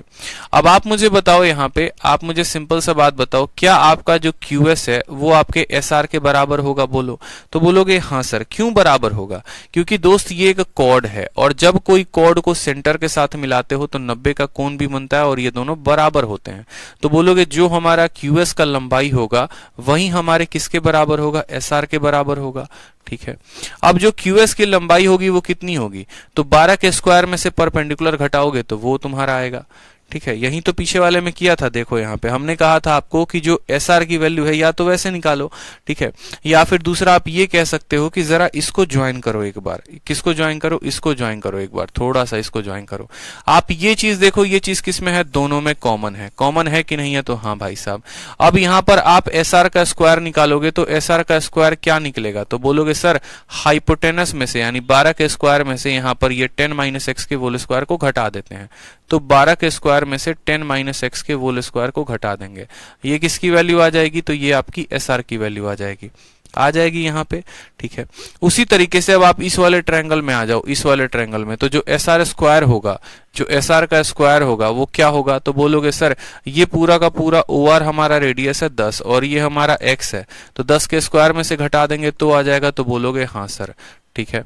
अब आप मुझे बताओ, यहाँ पे आप मुझे सिंपल सा बात बताओ, क्या आपका जो QS है वो आपके SR के बराबर होगा, बोलो। तो बोलोगे हाँ सर, क्यों बराबर होगा, क्योंकि दोस्त ये एक कॉर्ड है, और जब कोई कॉर्ड को सेंटर के साथ मिलाते हो तो 90 का कोण भी बनता है, और ये दोनों बराबर होते हैं। तो बोलोगे जो हमारा QS का लंबाई होगा वही हमारे किसके बराबर होगा, SR के बराबर होगा। ठीक है, अब जो QS की लंबाई होगी वो कितनी होगी, तो 12 के स्क्वायर में से परपेंडिकुलर घटाओगे तो वो तुम्हारा आएगा। ठीक है, यही तो पीछे वाले में किया था। देखो यहाँ पे हमने कहा था आपको कि जो SR की वैल्यू है या तो वैसे निकालो, ठीक है, या फिर दूसरा आप ये कह सकते हो कि जरा इसको ज्वाइन करो एक बार। किसको ज्वाइन करो, इसको ज्वाइन करो एक बार, थोड़ा सा इसको ज्वाइन करो। आप ये चीज देखो, ये चीज किस में है, दोनों में कॉमन है। कॉमन है कि नहीं है, तो हाँ भाई साहब। अब यहाँ पर आप SR का स्क्वायर निकालोगे तो SR का स्क्वायर क्या निकलेगा, तो बोलोगे सर हाइपोटेनस में से यानी 12 के स्क्वायर में से यहाँ पर ये 10 माइनस एक्स के होल स्क्वायर को घटा देते हैं, तो 12 के स्क्वायर में से 10 माइनस एक्स के होल स्क्वायर को घटा देंगे। ये किसकी वैल्यू आ जाएगी, तो ये आपकी SR की वैल्यू आ जाएगी यहाँ पे। ठीक है, उसी तरीके से अब आप इस वाले ट्रायंगल में आ जाओ। इस वाले ट्रायंगल में तो जो SR स्क्वायर होगा, जो SR का स्क्वायर होगा वो क्या होगा, तो बोलोगे सर ये पूरा का पूरा OR हमारा रेडियस है 10 और ये हमारा x है, तो 10 के स्क्वायर में से घटा देंगे तो आ जाएगा, तो बोलोगे हाँ सर। ठीक है,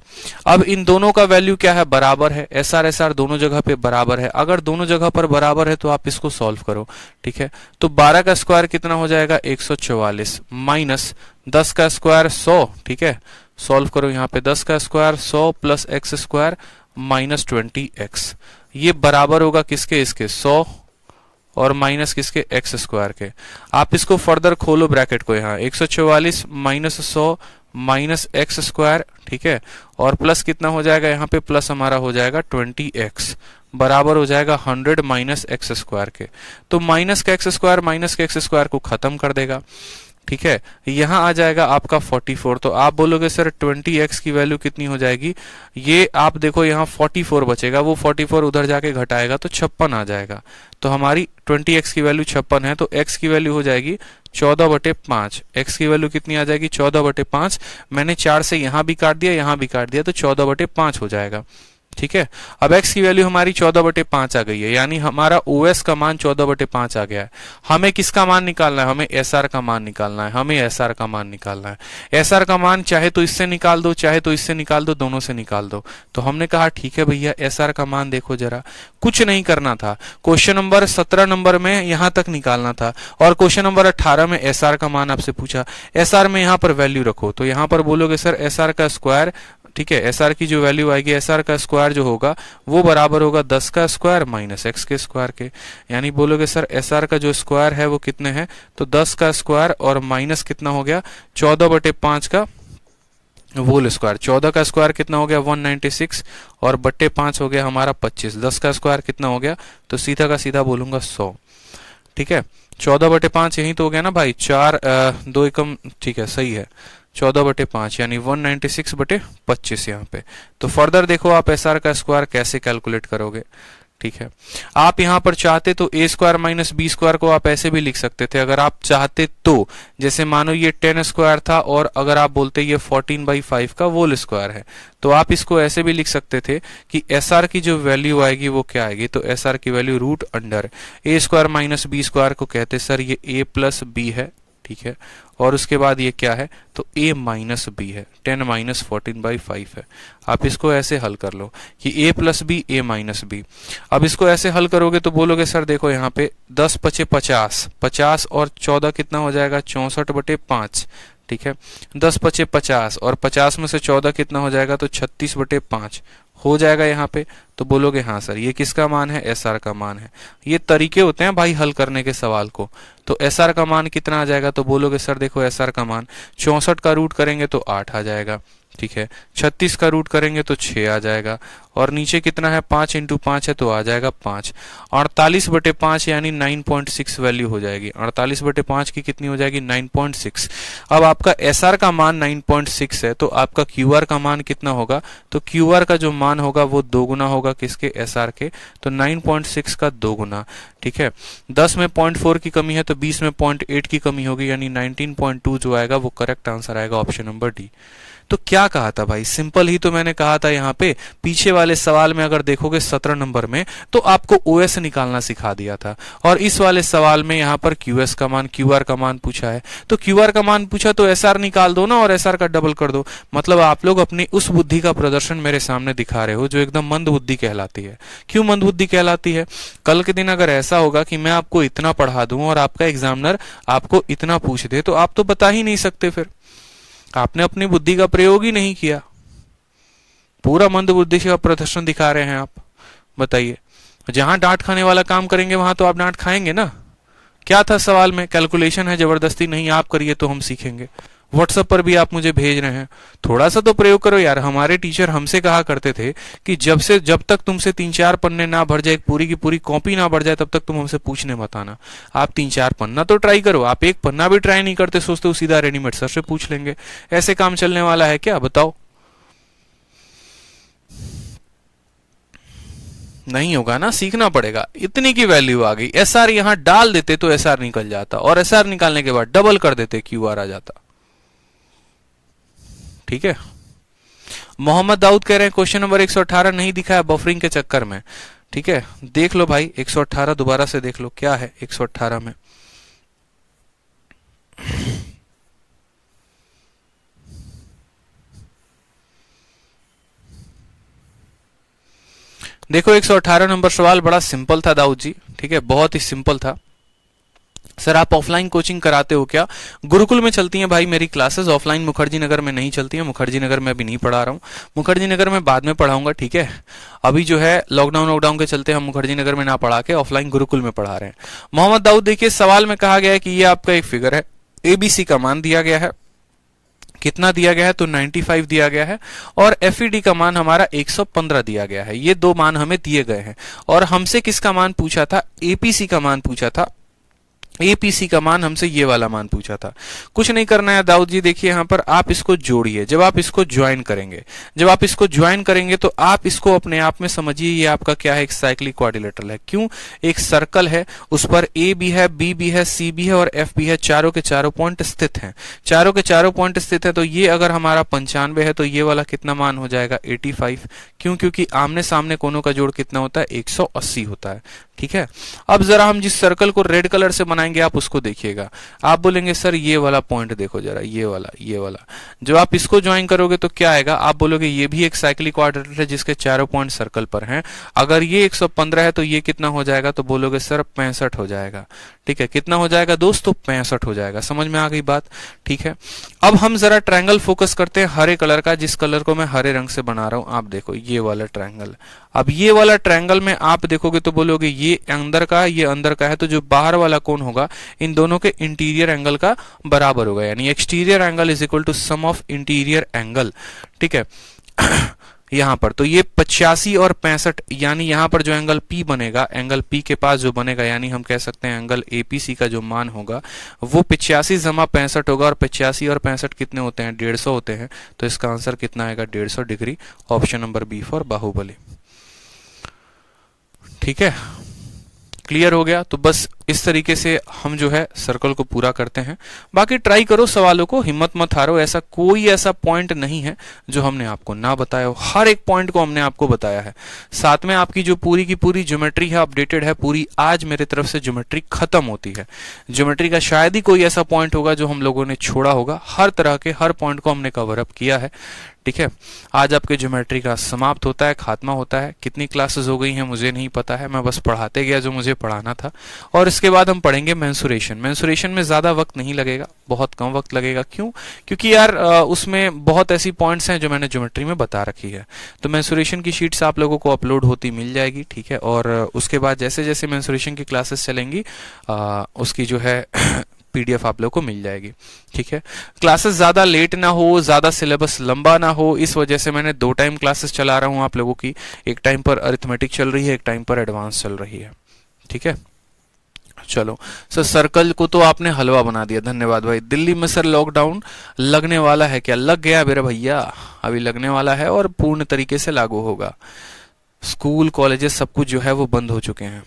अब इन दोनों का वैल्यू क्या है, बराबर है। SR दोनों जगह पे बराबर है। अगर दोनों जगह पर बराबर है तो आप इसको सॉल्व करो। ठीक है, तो 12 का स्क्वायर कितना हो जाएगा, 144 माइनस 10 का स्क्वायर 100। ठीक है, सॉल्व करो यहाँ पे, 10 का square 100 plus x square minus 20x, ये बराबर होगा किसके, इसके 100 और माइनस किसके, एक्स स्क्वायर के। आप इसको फर्दर खोलो ब्रैकेट को, यहाँ 144 माइनस 100 माइनस एक्स स्क्वायर। ठीक है, और प्लस कितना हो जाएगा, यहाँ पे प्लस हमारा हो जाएगा 20x बराबर हो जाएगा 100 माइनस एक्स स्क्वायर के। तो माइनस का एक्स स्क्वायर माइनस के एक्स स्क्वायर को खत्म कर देगा। ठीक है, यहाँ आ जाएगा आपका 44। तो आप बोलोगे सर 20x की वैल्यू कितनी हो जाएगी, ये आप देखो यहाँ 44 बचेगा, वो 44 उधर जाके घटाएगा तो 56 आ जाएगा। तो हमारी 20x की वैल्यू 56 है, तो x की वैल्यू हो जाएगी 14/5। x की वैल्यू कितनी आ जाएगी, 14/5। मैंने 4 से यहाँ भी काट दिया, यहाँ भी काट दिया, तो 14/5 हो जाएगा। ठीक है, अब x की वैल्यू हमारी 14/5 आ गई है, यानी हमारा OS का मान 14/5 आ गया है। हमें किसका मान निकालना है, हमें SR का मान निकालना है। हमें SR का मान निकालना है। SR का मान चाहे तो इससे निकाल दो, चाहे तो इससे निकाल दो, दोनों से निकाल दो। तो हमने कहा ठीक है भैया, SR का मान देखो जरा, कुछ नहीं करना था। क्वेश्चन नंबर 17 नंबर में यहां तक निकालना था और क्वेश्चन नंबर 18 में SR का मान आपसे पूछा। SR में यहां पर वैल्यू रखो, तो यहां पर बोलोगे सर SR का स्क्वायर। ठीक है, SR की जो वैल्यू आएगी, SR का स्क्वायर जो होगा वो बराबर होगा 10 का स्क्वायर माइनस एक्स के स्क्वायर के। यानी बोलोगे सर SR का जो स्क्वायर है वो कितने हैं, तो 10 का स्क्वायर और माइनस कितना हो गया, 14/5 का होल स्क्वायर। 14 का स्क्वायर कितना हो गया, 196 और बट्टे 5 हो गया हमारा 25। 10 का स्क्वायर कितना हो गया, तो सीधा का सीधा बोलूंगा 100। ठीक है, 14/5 यही तो हो गया ना भाई, 4 2 एकम। ठीक है, सही है, 14/5 यानी 196/25 यहाँ पे। तो फर्दर देखो आप SR का स्क्वायर कैसे कैलकुलेट करोगे। ठीक है, आप यहाँ पर चाहते तो a square minus B square को आप ऐसे भी लिख सकते थे अगर आप चाहते तो। जैसे मानो ये 10 स्क्वायर था और अगर आप बोलते ये 14/5 का होल स्क्वायर है, तो आप इसको ऐसे भी लिख सकते थे कि SR की जो वैल्यू आएगी वो क्या आएगी, तो SR की value root under a square minus B square को कहते सर ये a प्लस बी है। ठीक है, और उसके बाद ये क्या है, तो a माइनस बी है, 10 माइनस 14/5 है। आप इसको ऐसे हल कर लो कि a plus B a minus B. अब इसको ऐसे हल करोगे तो बोलोगे सर देखो यहाँ पे 10 × 50, 50 और 14 कितना हो जाएगा, 64/5। ठीक है, 10 × 50 और 50 में से 14 कितना हो जाएगा, तो 36/5 हो जाएगा यहाँ पे। तो बोलोगे हाँ सर ये किसका मान है, SR का मान है। ये तरीके होते हैं भाई हल करने के सवाल को। तो SR का मान कितना आ जाएगा, तो बोलोगे सर देखो SR का मान 64 का रूट करेंगे तो 8 आ जाएगा। ठीक है, 36 का रूट करेंगे तो 6 आ जाएगा और नीचे कितना है, 5 × 5 है तो आ जाएगा 5। 48/5 यानी 9.6 वैल्यू हो जाएगी। 48/5 की कितनी हो जाएगी, 9.6। अब आपका SR का मान 9.6 है तो आपका QR का मान कितना होगा, तो QR का जो मान होगा वो 2 गुना होगा किसके, SR के। तो 9.6 का 2 गुना। ठीक है, 10 में 0.4 की कमी है तो 20 में 0.8 की कमी होगी, यानी 19.2 जो आएगा वो करेक्ट आंसर आएगा ऑप्शन नंबर डी। तो क्या कहा था भाई, सिंपल ही तो मैंने कहा था यहाँ पे पीछे वाले सवाल में अगर देखोगे 17 नंबर में तो आपको ओएस निकालना सिखा दिया था, और इस वाले सवाल में यहाँ पर क्यूएस का मान, क्यूआर का मान पूछा है, तो क्यूआर का मान पूछा तो एसआर निकाल दो ना और एसआर का डबल कर दो। मतलब आप लोग अपनी उस बुद्धि का प्रदर्शन मेरे सामने दिखा रहे हो जो एकदम मंद बुद्धि कहलाती है। क्यों मंद बुद्धि कहलाती है? कल के दिन अगर ऐसा होगा कि मैं आपको इतना पढ़ा दूं और आपका एग्जामिनर आपको इतना पूछ दे तो आप तो बता ही नहीं सकते, फिर आपने अपनी बुद्धि का प्रयोग ही नहीं किया, पूरा मंद बुद्धि का प्रदर्शन दिखा रहे हैं आप। बताइए, जहां डांट खाने वाला काम करेंगे वहां तो आप डांट खाएंगे ना। क्या था सवाल में? कैलकुलेशन है, जबरदस्ती नहीं आप करिए तो हम सीखेंगे। व्हाट्सएप पर भी आप मुझे भेज रहे हैं, थोड़ा सा तो प्रयोग करो यार। हमारे टीचर हमसे कहा करते थे कि जब तक तुमसे 3-4 पन्ने ना भर जाए, पूरी की पूरी कॉपी ना भर जाए, तब तक तुम हमसे पूछने मत आना। आप 3-4 पन्ना तो ट्राई करो, आप एक पन्ना भी ट्राई नहीं करते, सोचते हो सीधा रेडीमेड सर से पूछ लेंगे। ऐसे काम चलने वाला है क्या? बताओ। नहीं होगा ना, सीखना पड़ेगा। इतनी की वैल्यू आ गई, एसआर यहां डाल देते तो एसआर निकल जाता, और एसआर निकालने के बाद डबल कर देते क्यूआर आ जाता। ठीक है। मोहम्मद दाऊद कह रहे हैं क्वेश्चन नंबर 118 नहीं दिखा है बफरिंग के चक्कर में। ठीक है, देख लो भाई 118 दोबारा से देख लो क्या है 118 में। देखो 118 नंबर सवाल बड़ा सिंपल था दाऊद जी। ठीक है, बहुत ही सिंपल था। सर आप ऑफलाइन कोचिंग कराते हो क्या? गुरुकुल में चलती हैं भाई मेरी क्लासेस, ऑफलाइन मुखर्जी नगर में नहीं चलती हैं। मुखर्जी नगर में अभी नहीं पढ़ा रहा हूँ, मुखर्जी नगर में बाद में पढ़ाऊंगा। ठीक है, अभी जो है लॉकडाउन के चलते हम मुखर्जी नगर में ना पढ़ा के ऑफलाइन गुरुकुल में पढ़ा रहे हैं। मोहम्मद दाऊद देखिए सवाल में कहा गया है कि ये आपका एक फिगर है, एबीसी का मान दिया गया है, कितना दिया गया है तो 95 दिया गया है, और एफईडी का मान हमारा 115 दिया गया है। ये दो मान हमें दिए गए हैं, और हमसे किसका मान पूछा था? एपीसी का मान पूछा था। एपीसी का मान हमसे ये वाला मान पूछा था। कुछ नहीं करना है दाऊद जी, देखिए यहां पर आप इसको जोड़िए। जब आप इसको ज्वाइन करेंगे तो आप इसको अपने आप में समझिए ये आपका क्या है, एक साइक्लिक क्वाड्रिलेटरल है। क्यों? एक सर्कल है, उस पर ए भी है, बी भी है, सी भी है और एफ भी है, चारों के चारों पॉइंट स्थित हैं। चारों के चारों पॉइंट स्थित है, तो ये अगर हमारा 95 है तो ये वाला कितना मान हो जाएगा? 85। क्यों? क्योंकि आमने सामने कोनों का जोड़ कितना होता है? 180 होता है। ठीक है, अब जरा हम जिस सर्कल को रेड कलर से बनाएंगे आप उसको देखिएगा। आप बोलेंगे सर ये वाला पॉइंट देखो जरा, ये वाला जब आप इसको ज्वाइन करोगे तो क्या आएगा? आप बोलोगे ये भी एक साइक्लिक क्वाड्रिलेटरल है जिसके चारों पॉइंट सर्कल पर हैं। अगर ये 115 है तो ये कितना हो जाएगा? तो बोलोगे सर 65 हो जाएगा। ठीक है, कितना हो जाएगा दोस्तों? 65 हो जाएगा। समझ में आ गई बात? ठीक है, अब हम जरा ट्रायंगल फोकस करते हैं हरे कलर का, जिस कलर को मैं हरे रंग से बना रहा हूं। आप देखो ये वाला ट्रायंगल। अब ये वाला ट्रायंगल में आप देखोगे तो बोलोगे ये अंदर का है, ये अंदर का है, तो जो बाहर वाला कोण होगा इन दोनों के इंटीरियर एंगल का बराबर होगा, यानी exterior angle is equal to sum of interior angle. ठीक है यहां पर तो ये 85 और 65, यानी यहां पर जो एंगल P बनेगा, एंगल P के पास जो बनेगा, यानी हम कह सकते हैं एंगल APC का जो मान होगा वो 85 जमा 65 होगा, और 85 और 65 कितने होते हैं? 150 होते हैं। तो इसका आंसर कितना आएगा? 150 degree. Option number B for Baahubali. ठीक है, क्लियर हो गया? तो बस इस तरीके से हम जो है सर्कल को पूरा करते हैं। बाकी ट्राई करो सवालों को, हिम्मत मत हारो। ऐसा कोई ऐसा पॉइंट नहीं है जो हमने आपको ना बताया हो, हर एक पॉइंट को हमने आपको बताया है। साथ में आपकी जो पूरी की पूरी ज्योमेट्री है अपडेटेड है पूरी। आज मेरे तरफ से ज्योमेट्री खत्म होती है। ज्योमेट्री का शायद ही कोई ऐसा पॉइंट होगा जो हम लोगों ने छोड़ा होगा। हर तरह के हर पॉइंट को हमने कवर अप किया है। ठीक है, आज आपके ज्योमेट्री का समाप्त होता है, खात्मा होता है। कितनी क्लासेस हो गई हैं मुझे नहीं पता है, मैं बस पढ़ाते गया जो मुझे पढ़ाना था। और इसके बाद हम पढ़ेंगे मेंसुरेशन। मेंसुरेशन में ज्यादा वक्त नहीं लगेगा, बहुत कम वक्त लगेगा। क्यों? क्योंकि यार उसमें बहुत ऐसी पॉइंट्स हैं जो मैंने ज्योमेट्री में बता रखी है। तो मेंसुरेशन की शीट्स आप लोगों को अपलोड होती मिल जाएगी। ठीक है, और उसके बाद जैसे जैसे मेंसुरेशन की क्लासेस चलेंगी उसकी जो है पीडीएफ आप लोग को मिल जाएगी। ठीक है, क्लासेस ज्यादा लेट ना हो, ज्यादा सिलेबस लंबा ना हो, इस वजह से मैंने 2 टाइम क्लासेस चला रहा हूं आप लोगों की। एक टाइम पर अरिथमेटिक चल रही है, एक टाइम पर एडवांस चल रही है। ठीक है, चलो सर सर्कल को तो आपने हलवा बना दिया, धन्यवाद भाई। दिल्ली में सर लॉकडाउन लगने वाला है क्या? लग गया मेरे भैया, अभी लगने वाला है और पूर्ण तरीके से लागू होगा। स्कूल कॉलेजेस सब कुछ जो है वो बंद हो चुके हैं।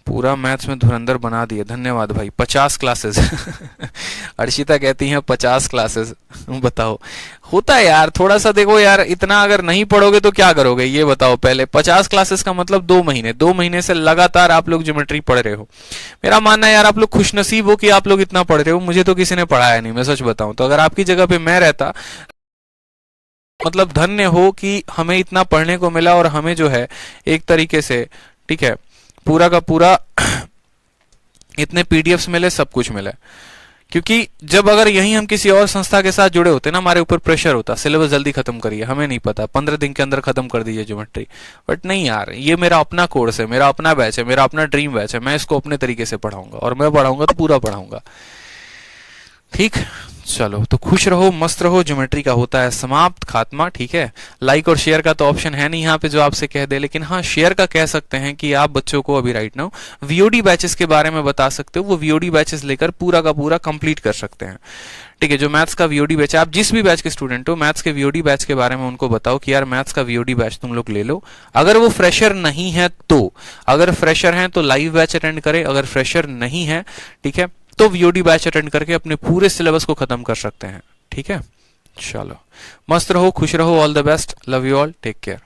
पूरा मैथ्स में धुरंधर बना दिए, धन्यवाद भाई। 50 क्लासेस अर्शिता कहती हैं 50 क्लासेस। बताओ, होता है यार, थोड़ा सा देखो यार, इतना अगर नहीं पढ़ोगे तो क्या करोगे ये बताओ पहले। 50 क्लासेस का मतलब 2 महीने से लगातार आप लोग ज्योमेट्री पढ़ रहे हो। मेरा मानना है यार आप लोग खुशनसीब हो कि आप लोग इतना पढ़ रहे हो, मुझे तो किसी ने पढ़ाया नहीं, मैं सच बताऊं तो। अगर आपकी जगह पे मैं रहता, मतलब धन्य हो कि हमें इतना पढ़ने को मिला और हमें जो है एक तरीके से, ठीक है, पूरा का पूरा इतने पीडीएफ्स मिले, सब कुछ मिला। क्योंकि जब अगर यही हम किसी और संस्था के साथ जुड़े होते ना, हमारे ऊपर प्रेशर होता, सिलेबस जल्दी खत्म करिए, हमें नहीं पता, 15 दिन के अंदर खत्म कर दीजिए ज्योमेट्री। बट नहीं यार, ये मेरा अपना कोर्स है, मेरा अपना बैच है, मेरा अपना ड्रीम बैच है, मैं इसको अपने तरीके से पढ़ाऊंगा और मैं पढ़ाऊंगा तो पूरा पढ़ाऊंगा। ठीक, चलो तो खुश रहो, मस्त रहो। ज्योमेट्री का होता है समाप्त, खात्मा। ठीक है, लाइक और शेयर का तो ऑप्शन है नहीं यहाँ पे जो आपसे कह दे, लेकिन हाँ शेयर का कह सकते हैं कि आप बच्चों को अभी राइट नाउ वीओडी बैचेस के बारे में बता सकते हो। वो वीओडी बैचेस लेकर पूरा का पूरा कंप्लीट कर सकते हैं। ठीक है, जो मैथ्स का वीओडी बैच है, आप जिस भी बैच के स्टूडेंट हो, मैथ्स के वीओडी बैच के बारे में उनको बताओ कि यार मैथ्स का वीओडी बैच तुम लोग ले लो। अगर वो फ्रेशर नहीं है तो, अगर फ्रेशर हैं तो लाइव बैच अटेंड करें, अगर फ्रेशर नहीं है, ठीक है, तो वीओडी बैच अटेंड करके अपने पूरे सिलेबस को खत्म कर सकते हैं। ठीक है, चलो मस्त रहो, खुश रहो, all the best, love you all, take care.